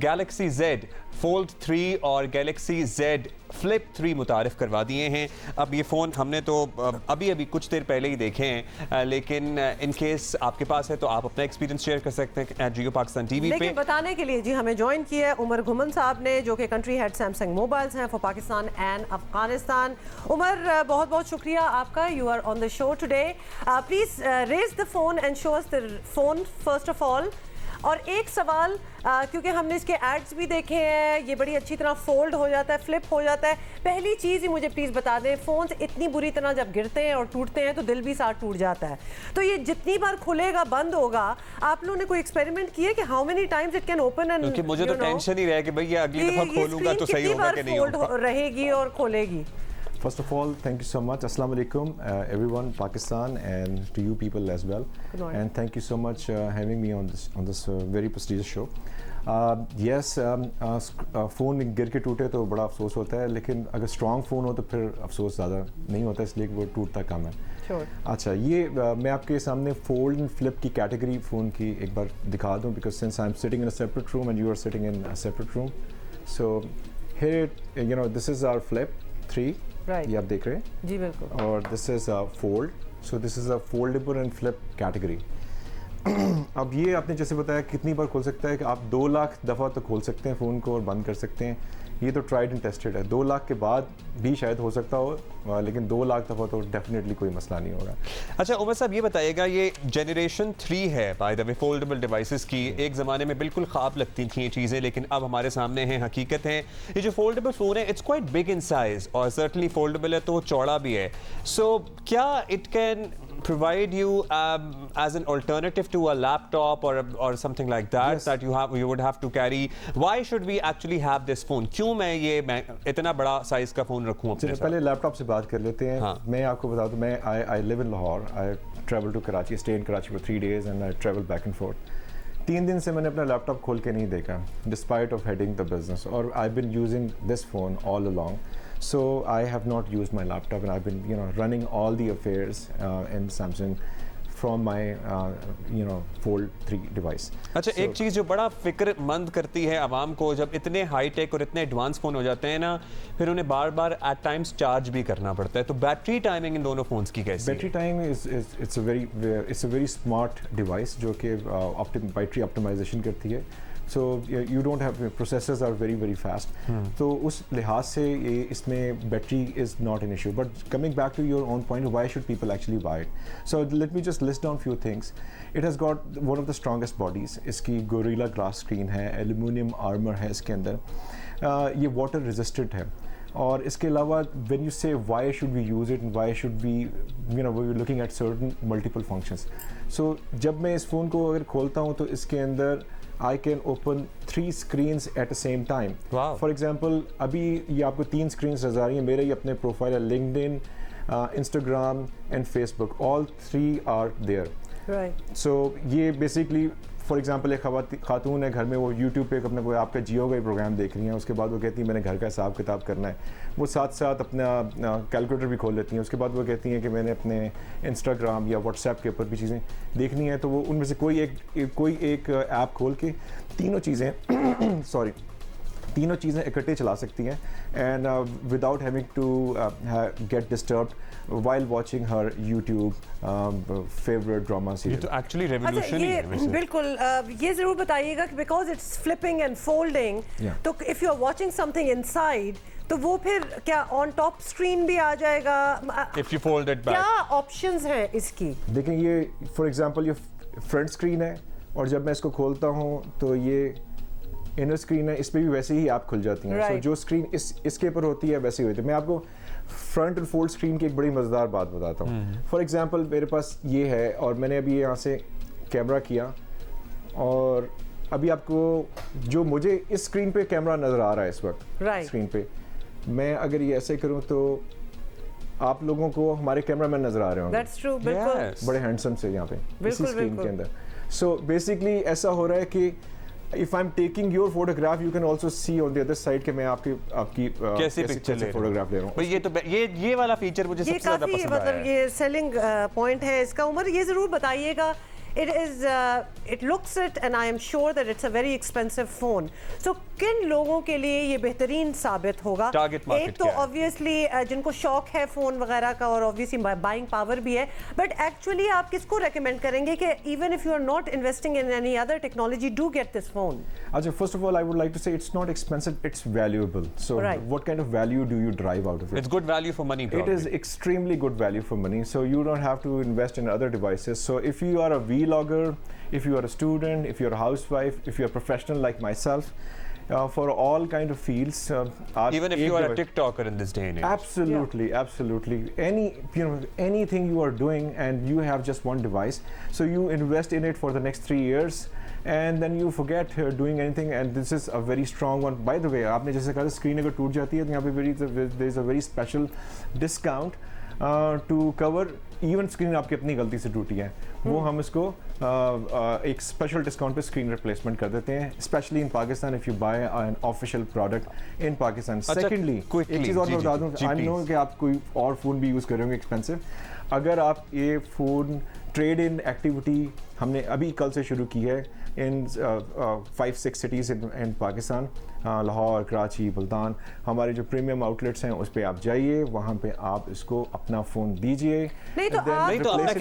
गैलेक्सी Z Fold 3 और गैलेक्सी Z फ्लिप 3 मुतारिफ करवा दिए हैं। अब ये फ़ोन हमने तो अभी कुछ देर पहले ही देखे हैं, लेकिन इन केस आपके पास है तो आप अपना एक्सपीरियंस शेयर कर सकते हैं जियो पाकिस्तान टीवी पे। लेकिन बताने के लिए जी हमें ज्वाइन किया है उमर घुमन साहब ने, जो कि कंट्री हेड सैमसंग मोबाइल्स हैं फॉर पाकिस्तान एंड अफगानिस्तान। उमर, बहुत बहुत शुक्रिया आपका, you are on the show today. Please raise the phone and show us the phone first of all. और एक सवाल, क्योंकि हमने इसके एड्स भी देखे हैं, ये बड़ी अच्छी तरह फोल्ड हो जाता है, फ्लिप हो जाता है। पहली चीज़ ही मुझे प्लीज़ बता दें, फ़ोन्स इतनी बुरी तरह जब गिरते हैं और टूटते हैं तो दिल भी साथ टूट जाता है। तो ये जितनी बार खुलेगा बंद होगा, आप लोगों ने कोई एक्सपेरिमेंट किया कि how many times it can open and, क्योंकि मुझे तो टेंशन ही रहा है कि भाई ये अगली दफ़ा खोलूंगा तो सही होगा कि नहीं होगा, रहेगी और खोलेगी। First of all, thank you so much. Assalamu alaikum, everyone, Pakistan, and to you people as well. And thank you so much having me on this very prestigious show. Yes, phone गिर के टूटे तो बड़ा अफसोस होता है, लेकिन अगर स्ट्रॉन्ग फ़ोन हो तो फिर अफसोस ज़्यादा नहीं होता, इसलिए वो टूटता कम है। Sure. अच्छा, ये मैं आपके सामने फोल्ड एंड फ्लिप की कैटेगरी फ़ोन की एक बार दिखा दूँ, because since I am sitting in a separate room and you are sitting in a separate room, so here you know this is our flip 3, ये आप देख रहे हैं जी बिल्कुल, और this is a fold, so this is a foldable and flip category. अब ये आपने जैसे बताया कितनी बार खोल सकता है कि आप 2 लाख दफ़ा तो खोल सकते हैं फ़ोन को और बंद कर सकते हैं, ये तो ट्राइड एंड टेस्टेड है। 2 लाख के बाद भी शायद हो सकता हो, लेकिन 2 लाख दफ़ा तो डेफिनेटली कोई मसला नहीं होगा। अच्छा उमर साहब, ये बताइएगा, ये जनरेशन 3 है by the way foldable devices की। एक ज़माने में बिल्कुल ख्वाब लगती थी ये चीज़ें, लेकिन अब हमारे सामने हैं, हकीकत है। ये जो फोल्डेबल फ़ोन है, it's quite big in size और सर्टनली फोल्डेबल है तो चौड़ा भी है। सो क्या it can provide you as an alternative to a laptop or something like that, yes, that you would have to carry? Why should we actually have this phone? क्यों मैं इतना बड़ा साइज का फ़ोन रखूँ अपने साथ? पहले लैपटॉप से बात कर लेते हैं। हाँ। मैं आपको बता दूँ, मैं I live in Lahore, I travel to Karachi, stay in Karachi for 3 days and I travel back and forth. 3 दिन से मैंने अपना लैपटॉप खोल के नहीं देखा, despite of heading the business, और I've been using this phone all along. So I have not used my laptop and I've been, you know, running all the affairs in Samsung from my, you know, Fold 3 device. अच्छा, एक चीज़ जो बड़ा फिक्रमंद करती है आवाम को, जब इतने high tech और इतने एडवांस फ़ोन हो जाते हैं ना, फिर उन्हें बार बार एट टाइम्स चार्ज भी करना पड़ता है, तो बैटरी टाइमिंग इन दोनों फ़ोन्स की कैसी है? Battery time it's a very smart device जो कि बैटरी ऑप्टिमाइजेशन करती है। So you don't have, processors are very very fast. तो उस लिहाज से ये इसमें battery is not an issue. But coming back to your own point, why should people actually buy it? So let me just list down few things. It has got one of the strongest bodies. इसकी Gorilla Glass screen है, aluminium armor है इसके अंदर, ये water resistant है। और इसके अलावा when you say why should we use it and why should we, you know, we're looking at certain multiple functions. So जब मैं इस फ़ोन को अगर खोलता हूँ तो इसके अंदर I can open 3 screens at the same time. Wow. For example, अभी ये आपको 3 screens नज़र आ रही हैं। मेरे ये अपने प्रोफाइल है, LinkedIn, Instagram and Facebook. All 3 are there. Right. So ये basically, फॉर एग्जाम्पल एक खातून है घर में, वो यूट्यूब पे अपना कोई आपका जियो का प्रोग्राम देख रही हैं, उसके बाद वो कहती हैं मैंने घर का हिसाब किताब करना है, वो साथ साथ अपना कैलकुलेटर भी खोल लेती हैं। उसके बाद वो कहती हैं कि मैंने अपने इंस्टाग्राम या व्हाट्सएप के ऊपर भी चीज़ें देखनी है, तो वो उनमें से कोई एक ऐप खोल के तीनों चीज़ें तीनों चीज़ें इकट्ठे चला सकती हैं, and without having to get disturbed while watching her YouTube favorite drama serial. ये तो actually revolution है। बिल्कुल, ये ज़रूर बताइएगा कि because it's flipping and folding, तो if you are watching something inside, तो वो फिर क्या on top screen भी आ जाएगा? If you fold it back. क्या options हैं इसकी? देखें, ये for example ये front screen है, और जब मैं इसको खोलता हूँ तो ये इनर स्क्रीन है, इस पर भी वैसे ही ऐप खुल जाती हैं। So जो स्क्रीन इसके ऊपर होती है वैसे ही होती है। मैं आपको फ्रंट एंड फोल्ड स्क्रीन की एक बड़ी मज़ेदार बात बताता हूँ। फॉर एग्जांपल मेरे पास ये है और मैंने अभी यहाँ से कैमरा किया, और अभी आपको जो मुझे इस स्क्रीन पे कैमरा नज़र आ रहा है इस वक्त स्क्रीन पे, मैं अगर ये ऐसे करूँ तो आप लोगों को हमारे कैमरामैन नज़र आ रहे होंगे। That's true, बिल्कुल। बड़े हैंडसम से यहाँ पे इसी स्क्रीन के अंदर। सो बेसिकली ऐसा हो रहा है कि if I'm taking your photograph, you can also see on the other side कि मैं आपकी कैसे पिक्चर फोटोग्राफ ले रहा हूँ। ये तो ये वाला फीचर मुझे सबसे ज़्यादा पसंद आया। मतलब ये सेलिंग पॉइंट है इसका। उमर, ये ज़रूर बताइएगा it looks it and I am sure that it's a very expensive phone. So किन लोगों के लिए ये बेहतरीन साबित होगा? Target market एक तो obviously जिनको शौक है फ़ोन वगैरह का और obviously buying power भी है, but actually आप किसको recommend करेंगे कि even if you are not investing in any other technology, do get this phone? Ajay, first of all, I would like to say it's not expensive, it's valuable. So what kind of value do you drive out of it? It's good value for money, probably. It is extremely good value for money. So you don't have to invest in other devices. So if you are a vlogger, if you are a student, if you're a housewife, if you're a professional like myself, for all kind of fields, even if you are a TikToker in this day and age. Absolutely, absolutely. Anything you are doing and you have just one device, so you invest in it for the next 3 years, and then you forget doing anything. And this is a very strong one. By the way, आपने जैसे कहा screen अगर टूट जाती है तो यहाँ पे there is a very special discount to cover even screen आपकी अपनी गलती से टूटी है, वो हम इसको एक स्पेशल डिस्काउंट पे स्क्रीन रिप्लेसमेंट कर देते हैं, specially in Pakistan if you buy an official product in Pakistan. Secondly एक चीज़ और मैं बता दूं, आई नो कि आप कोई और फ़ोन भी यूज़ कर रहे होंगे एक्सपेंसिव. अगर आप ये फ़ोन ट्रेड इन एक्टिविटी हमने अभी कल से शुरू की है इन 5-6 सिटीज़ इन पाकिस्तान, लाहौर, कराची, मुल्तान, हमारे जो प्रीमियम आउटलेट्स हैं उस पर आप जाइए, वहाँ पे आप इसको अपना फ़ोन दीजिए. नहीं तो आप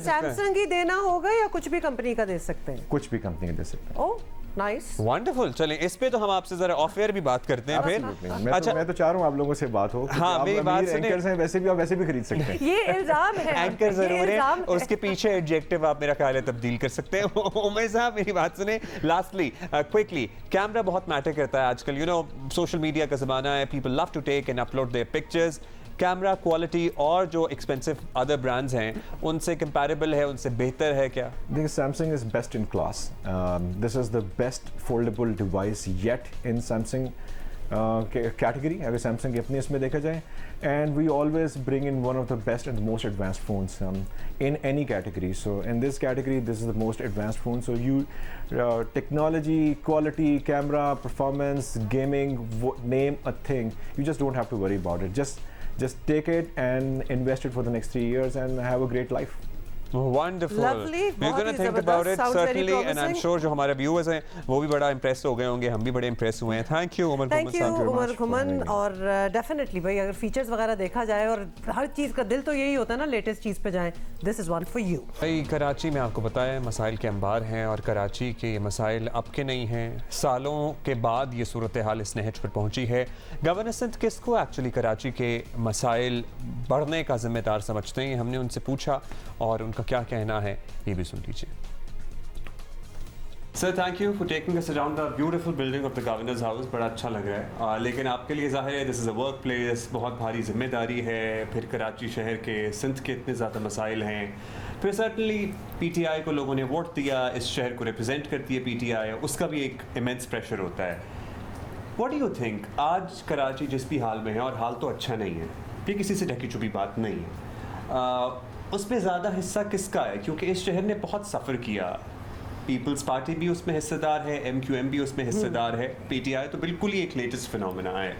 सैमसंग ही देना होगा या कुछ भी कंपनी का दे सकते हैं? कुछ भी कंपनी का दे सकते हैं. Oh nice, wonderful. चलें इस पे तो हम आपसे जरा ऑफ एयर भी बात करते हैं फिर. मैं तो चाह रहा हूँ आप लोगों से बात हो. हाँ, मेरी बात सुनिए. एंकर्स हैं, वैसे भी खरीद सकते हैं. ये इल्जाम है. एंकर जरूर है, उसके पीछे एडजेक्टिव आप मेरा ख्याल है तब्दील कर सकते हैं. उमर साहब मेरी बात सुने. लास्टली क्विकली, कैमरा बहुत मैटर करता है आजकल. यू नो सोशल मीडिया का ज़माना है, people love to take and upload their pictures. Camera quality और जो एक्सपेंसिव अदर ब्रांड्स हैं उनसे कंपैरेबल है, उनसे बेहतर है क्या? देखिए, Samsung is best in class. This is the best foldable device yet in Samsung category, अगर सैमसंग की अपनी इसमें देखा जाए. And we always bring in one of the best and most advanced phones in any category. So in this category, this is the most advanced phone. So you technology, quality, camera, performance, gaming, name a thing, you just don't have to worry about it. Just take it and invest it for the next 3 years and have a great life. Wonderful. Lovely. We're going to think about it certainly, and I'm sure जो हमारे viewers हैं वो भी बड़ा impressed हो गए होंगे, हम भी बड़े impressed हुए हैं. Thank you उमर घुमन साहब. Thank you उमर घुमन. और definitely भाई अगर फीचर्स वगैरह देखा जाए और हर चीज़ का दिल तो यही होता है ना, लेटेस्ट चीज़ पे जाएं. This is one for you. भाई कराची में आपको पता है मसाइल के अंबार हैं, और कराची के ये मसाइल अब के नहीं हैं. सालों के बाद ये सूरत हाल इस नहज पर पहुँची है. गवर्नर सिंध किसको एक्चुअली कराची के मसाइल बढ़ने का जिम्मेदार समझते हैं, हमने उनसे पूछा और उनका क्या कहना है ये भी सुन लीजिए. Sir, thank you for taking us around the beautiful building of the governors house. बड़ा अच्छा लग रहा है. लेकिन आपके लिए ज़ाहिर है this is a work place, बहुत भारी जिम्मेदारी है. फिर कराची शहर के, सिंध के इतने ज़्यादा मसाइल हैं. फिर सर्टनली PTI को लोगों ने वोट दिया, इस शहर को रिप्रेजेंट करती है PTI, उसका भी एक इमेंस प्रेशर होता है. व्हाट डू यू थिंक, आज कराची जिस भी हाल में है, और हाल तो अच्छा नहीं है, ये किसी से ढकी छुपी बात नहीं है, उसमें ज़्यादा हिस्सा किसका है? क्योंकि इस शहर ने बहुत सफ़र किया. पीपल्स पार्टी भी उसमें हिस्सेदार है, MQM भी उसमें हिस्सेदार है, PTI तो बिल्कुल ही एक लेटेस्ट फिनोमेना है.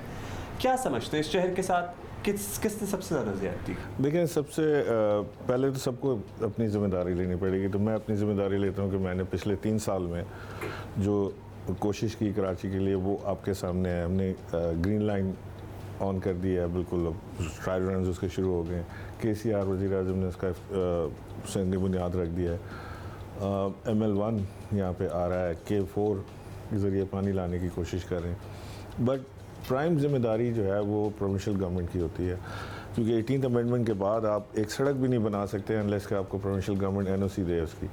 क्या समझते हैं इस शहर के साथ किसने सबसे ज़्यादा ज़्यादती? देखिए, सबसे पहले तो सबको अपनी ज़िम्मेदारी लेनी पड़ेगी. तो मैं अपनी ज़िम्मेदारी लेता हूँ कि मैंने पिछले 3 साल में जो कोशिश की कराची के लिए वो आपके सामने है. हमने ग्रीन लाइन ऑन कर दिया है, बिल्कुल ट्रायल रन उसके शुरू हो गए. KCR वज़ीर आज़म ने उसका सनदी बुनियाद रख दिया है. ML1 यहाँ पे आ रहा है, K4 के ज़रिए पानी लाने की कोशिश कर रहे हैं. बट प्राइम जिम्मेदारी जो है वो प्रोविंशियल गवर्नमेंट की होती है, क्योंकि 18th अमेंडमेंट के बाद आप एक सड़क भी नहीं बना सकते अनलेस कि आपको प्रोविंशियल गवर्नमेंट NOC दे उसकी.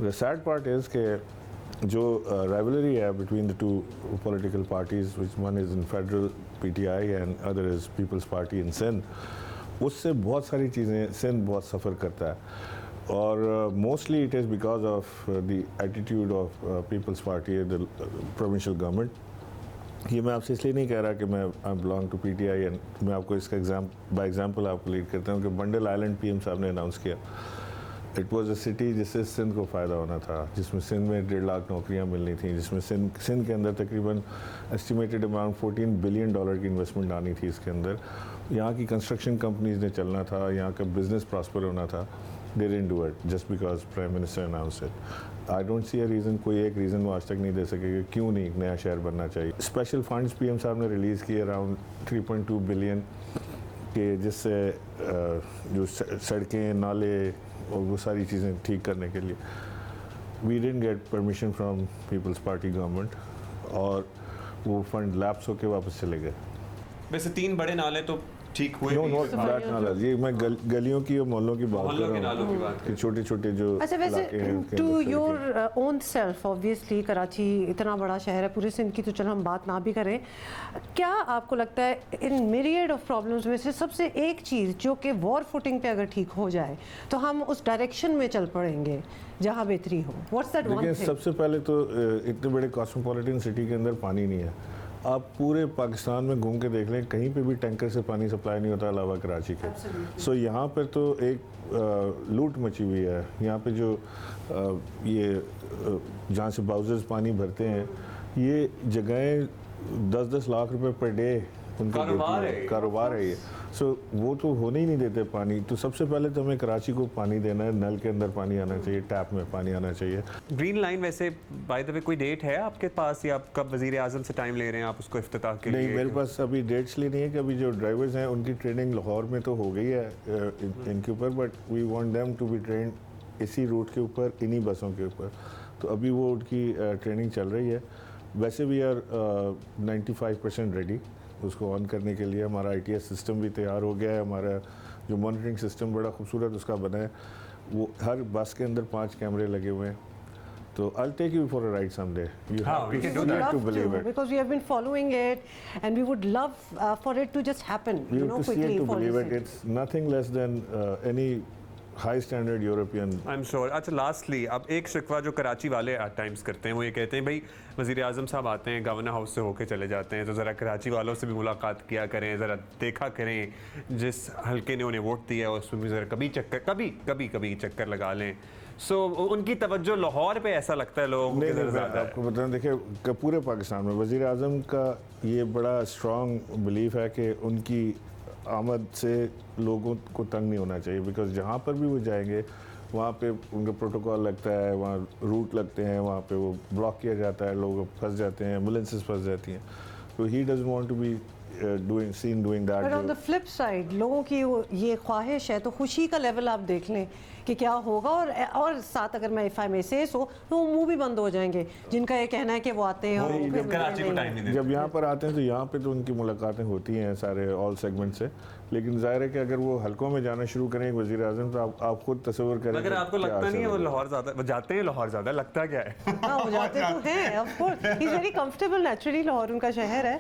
द सैड पार्ट इज़ कि जो राइवलरी है between the 2 political parties, which one is in federal PTI and other is People's Party in Sindh, उससे बहुत सारी चीज़ें सिंध बहुत सफ़र करता है. और mostly it is because of the attitude of People's Party, the provincial government. ये मैं आपसे इसलिए नहीं कह रहा कि मैं I belong to PTI, and मैं आपको इसका बाय एग्जांपल आपको लीड करता हूँ कि बंडल आइलैंड PM साहब ने अनाउंस किया. इट वाज अ सिटी जिससे सिंध को फ़ायदा होना था, जिसमें सिंध में 1.5 लाख नौकरियाँ मिलनी थी, जिसमें सिंध के अंदर तकरीबन एस्टिमेटेड अमाउंट $14 बिलियन की इन्वेस्टमेंट आनी थी. इसके अंदर यहाँ की कंस्ट्रक्शन कंपनीज ने चलना था, यहाँ का बिज़नेस प्रॉस्पर होना था. they didn't do it just because Prime Minister announced it. I don't see a reason, कोई एक रीज़न वो आज तक नहीं दे सके कि क्यों नहीं एक नया शहर बनना चाहिए. स्पेशल फंड्स पीएम साहब ने रिलीज़ किए अराउंड 3.2 बिलियन के, जिससे जो सड़कें नाले और वो सारी चीज़ें ठीक करने के लिए. We didn't get permission from People's Party government और वो फंड लैप्स होके वापस चले गए. वैसे 3 बड़े नाले तो ठीक हुए. नॉट दैट नाला, ये मैं गलियों की और मोहल्लों की बात कर रहा हूँ कि छोटे छोटे जो. अच्छा, वैसे to your own self, obviously Karachi इतना बड़ा शहर है, पूरे सिंध की तो चलो हम बात ना भी करें, क्या आपको लगता है इन मिरियड ऑफ प्रॉब्लम्स में से सबसे एक चीज़ जो कि वॉर फुटिंग पे अगर ठीक हो जाए तो हम उस डायरेक्शन में चल पड़ेंगे जहाँ बेहतरी हो? What's that one thing? सबसे पहले तो इतने बड़े कॉस्मोपॉलिटन सिटी के अंदर पानी नहीं है. आप पूरे पाकिस्तान में घूम के देख लें, कहीं पे भी टैंकर से पानी सप्लाई नहीं होता अलावा कराची के. सो यहाँ पर तो एक लूट मची हुई है. यहाँ पे जो ये जहाँ से बाउजर्स पानी भरते हैं, ये जगहें 10-10 लाख रुपए पर डे उनका कारोबार है ये. सो वो तो होने ही नहीं देते पानी. तो सबसे पहले तो हमें कराची को पानी देना है, नल के अंदर पानी आना चाहिए, टैप में पानी आना चाहिए. ग्रीन लाइन वैसे बाय द वे कोई डेट है आपके पास या आप कब वज़ीर आज़म से टाइम ले रहे हैं आप उसको इफ्तिताह के लिए? नहीं, मेरे पास अभी डेट्स लिए नहीं है कि अभी जो ड्राइवर्स हैं उनकी ट्रेनिंग लाहौर में तो हो गई है इनके ऊपर, but we want them to be trained इसी रूट के ऊपर, इन्हीं बसों के ऊपर. तो अभी वो उनकी ट्रेनिंग चल रही है. वैसे वी आर 95% रेडी उसको ऑन करने के लिए. हमारा ITS सिस्टम भी तैयार हो गया है. हमारा जो मॉनिटरिंग सिस्टम बड़ा खूबसूरत उसका बना है. वो हर बस के अंदर 5 कैमरे लगे हुए हैं. तो I'll take you for a ride someday. You have we can do that to believe it. Because we have been following it and we would love for it to just happen, You you know, have to see quickly. it to believe it. It's nothing less than any high standard European. I'm sure. अच्छा, lastly अब एक शिकवा जो कराची वाले eight times करते हैं वो ये कहते हैं भाई वज़ीर आज़म साहब आते हैं गवर्नर हाउस से होके चले जाते हैं, तो ज़रा कराची वालों से भी मुलाकात किया करें, ज़रा देखा करें जिस हल्के ने उन्हें वोट दिया उसमें भी ज़रा कभी चक्कर लगा लें. सो उनकी तवज्जो लाहौर पे ऐसा लगता है लोगों को ज़्यादा. आपको बताएं, देखिए पूरे पाकिस्तान में वज़ीर आज़म का ये बड़ा स्ट्रॉन्ग बिलीफ है कि उनकी आमद से लोगों को तंग नहीं होना चाहिए. बिकॉज जहाँ पर भी वो जाएंगे वहाँ पे उनका प्रोटोकॉल लगता है, वहाँ रूट लगते हैं, वहाँ पे वो ब्लॉक किया जाता है, लोग फंस जाते हैं, एम्बुलेंसेस फंस जाती हैं. तो he doesn't want to be doing that. But on the flip side लोगों की ये ख्वाहिश है, तो खुशी का लेवल आप देख लें कि क्या होगा. और साथ अगर मैं इफ आई मे से सो तो मुंह भी बंद हो जाएंगे जिनका ये कहना है कि वो आते हैं और कराची को टाइम नहीं देते. जब यहाँ पर आते हैं तो यहाँ पे तो उनकी मुलाकातें होती हैं सारे ऑल सेगमेंट से. लेकिन जाहिर है कि अगर वो हलकों में जाना शुरू करें वज़ीर आज़म, तो आप खुद तसव्वुर करें. अगर आपको लगता नहीं है वो लाहौर ज़्यादा वो जाते हैं, लाहौर ज़्यादा लगता क्या है? हाँ, वो जाते तो हैं of course. He is very comfortable naturally, Lahore उनका शहर है.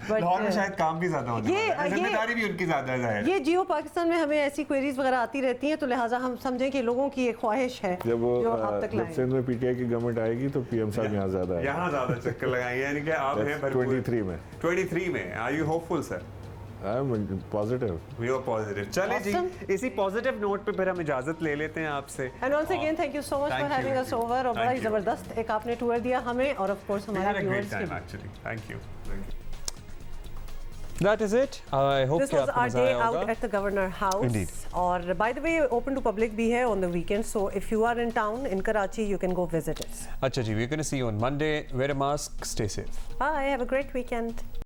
बट लाहौर में शायद काम भी ज़्यादा होता है, जिम्मेदारी भी उनकी ज़्यादा है. ये जियो पाकिस्तान में हमें ऐसी क्वेरीज वगैरह आती रहती हैं, तो लिहाजा हम समझें कि लोगों की एक ख्वाहिश है जब वो जो आप तक लाएं. सिंध में PTI की गवर्नमेंट आएगी तो PM साहब यहाँ ज़्यादा चक्कर लगाएंगे. यानी कि आप हैं 23 में. Are you hopeful sir? I'm positive. We are positive. चलिए जी, इसी पॉजिटिव नोट पे फिर हम इजाजत ले लेते हैं आपसे. And once again, thank you so much for having us over. और बड़ा ही ज़बरदस्त एक आपने टूर दिया हमें और of course हमारे viewers के actually. Thank you. That is it. I hope this was our day out at the Governor House. Indeed. और by the way, open to public भी है on the weekend. So if you are in town in Karachi, you can go visit it. अच्छा जी, we're going to see you on Monday. Wear a mask. Stay safe. Bye. Have a great weekend.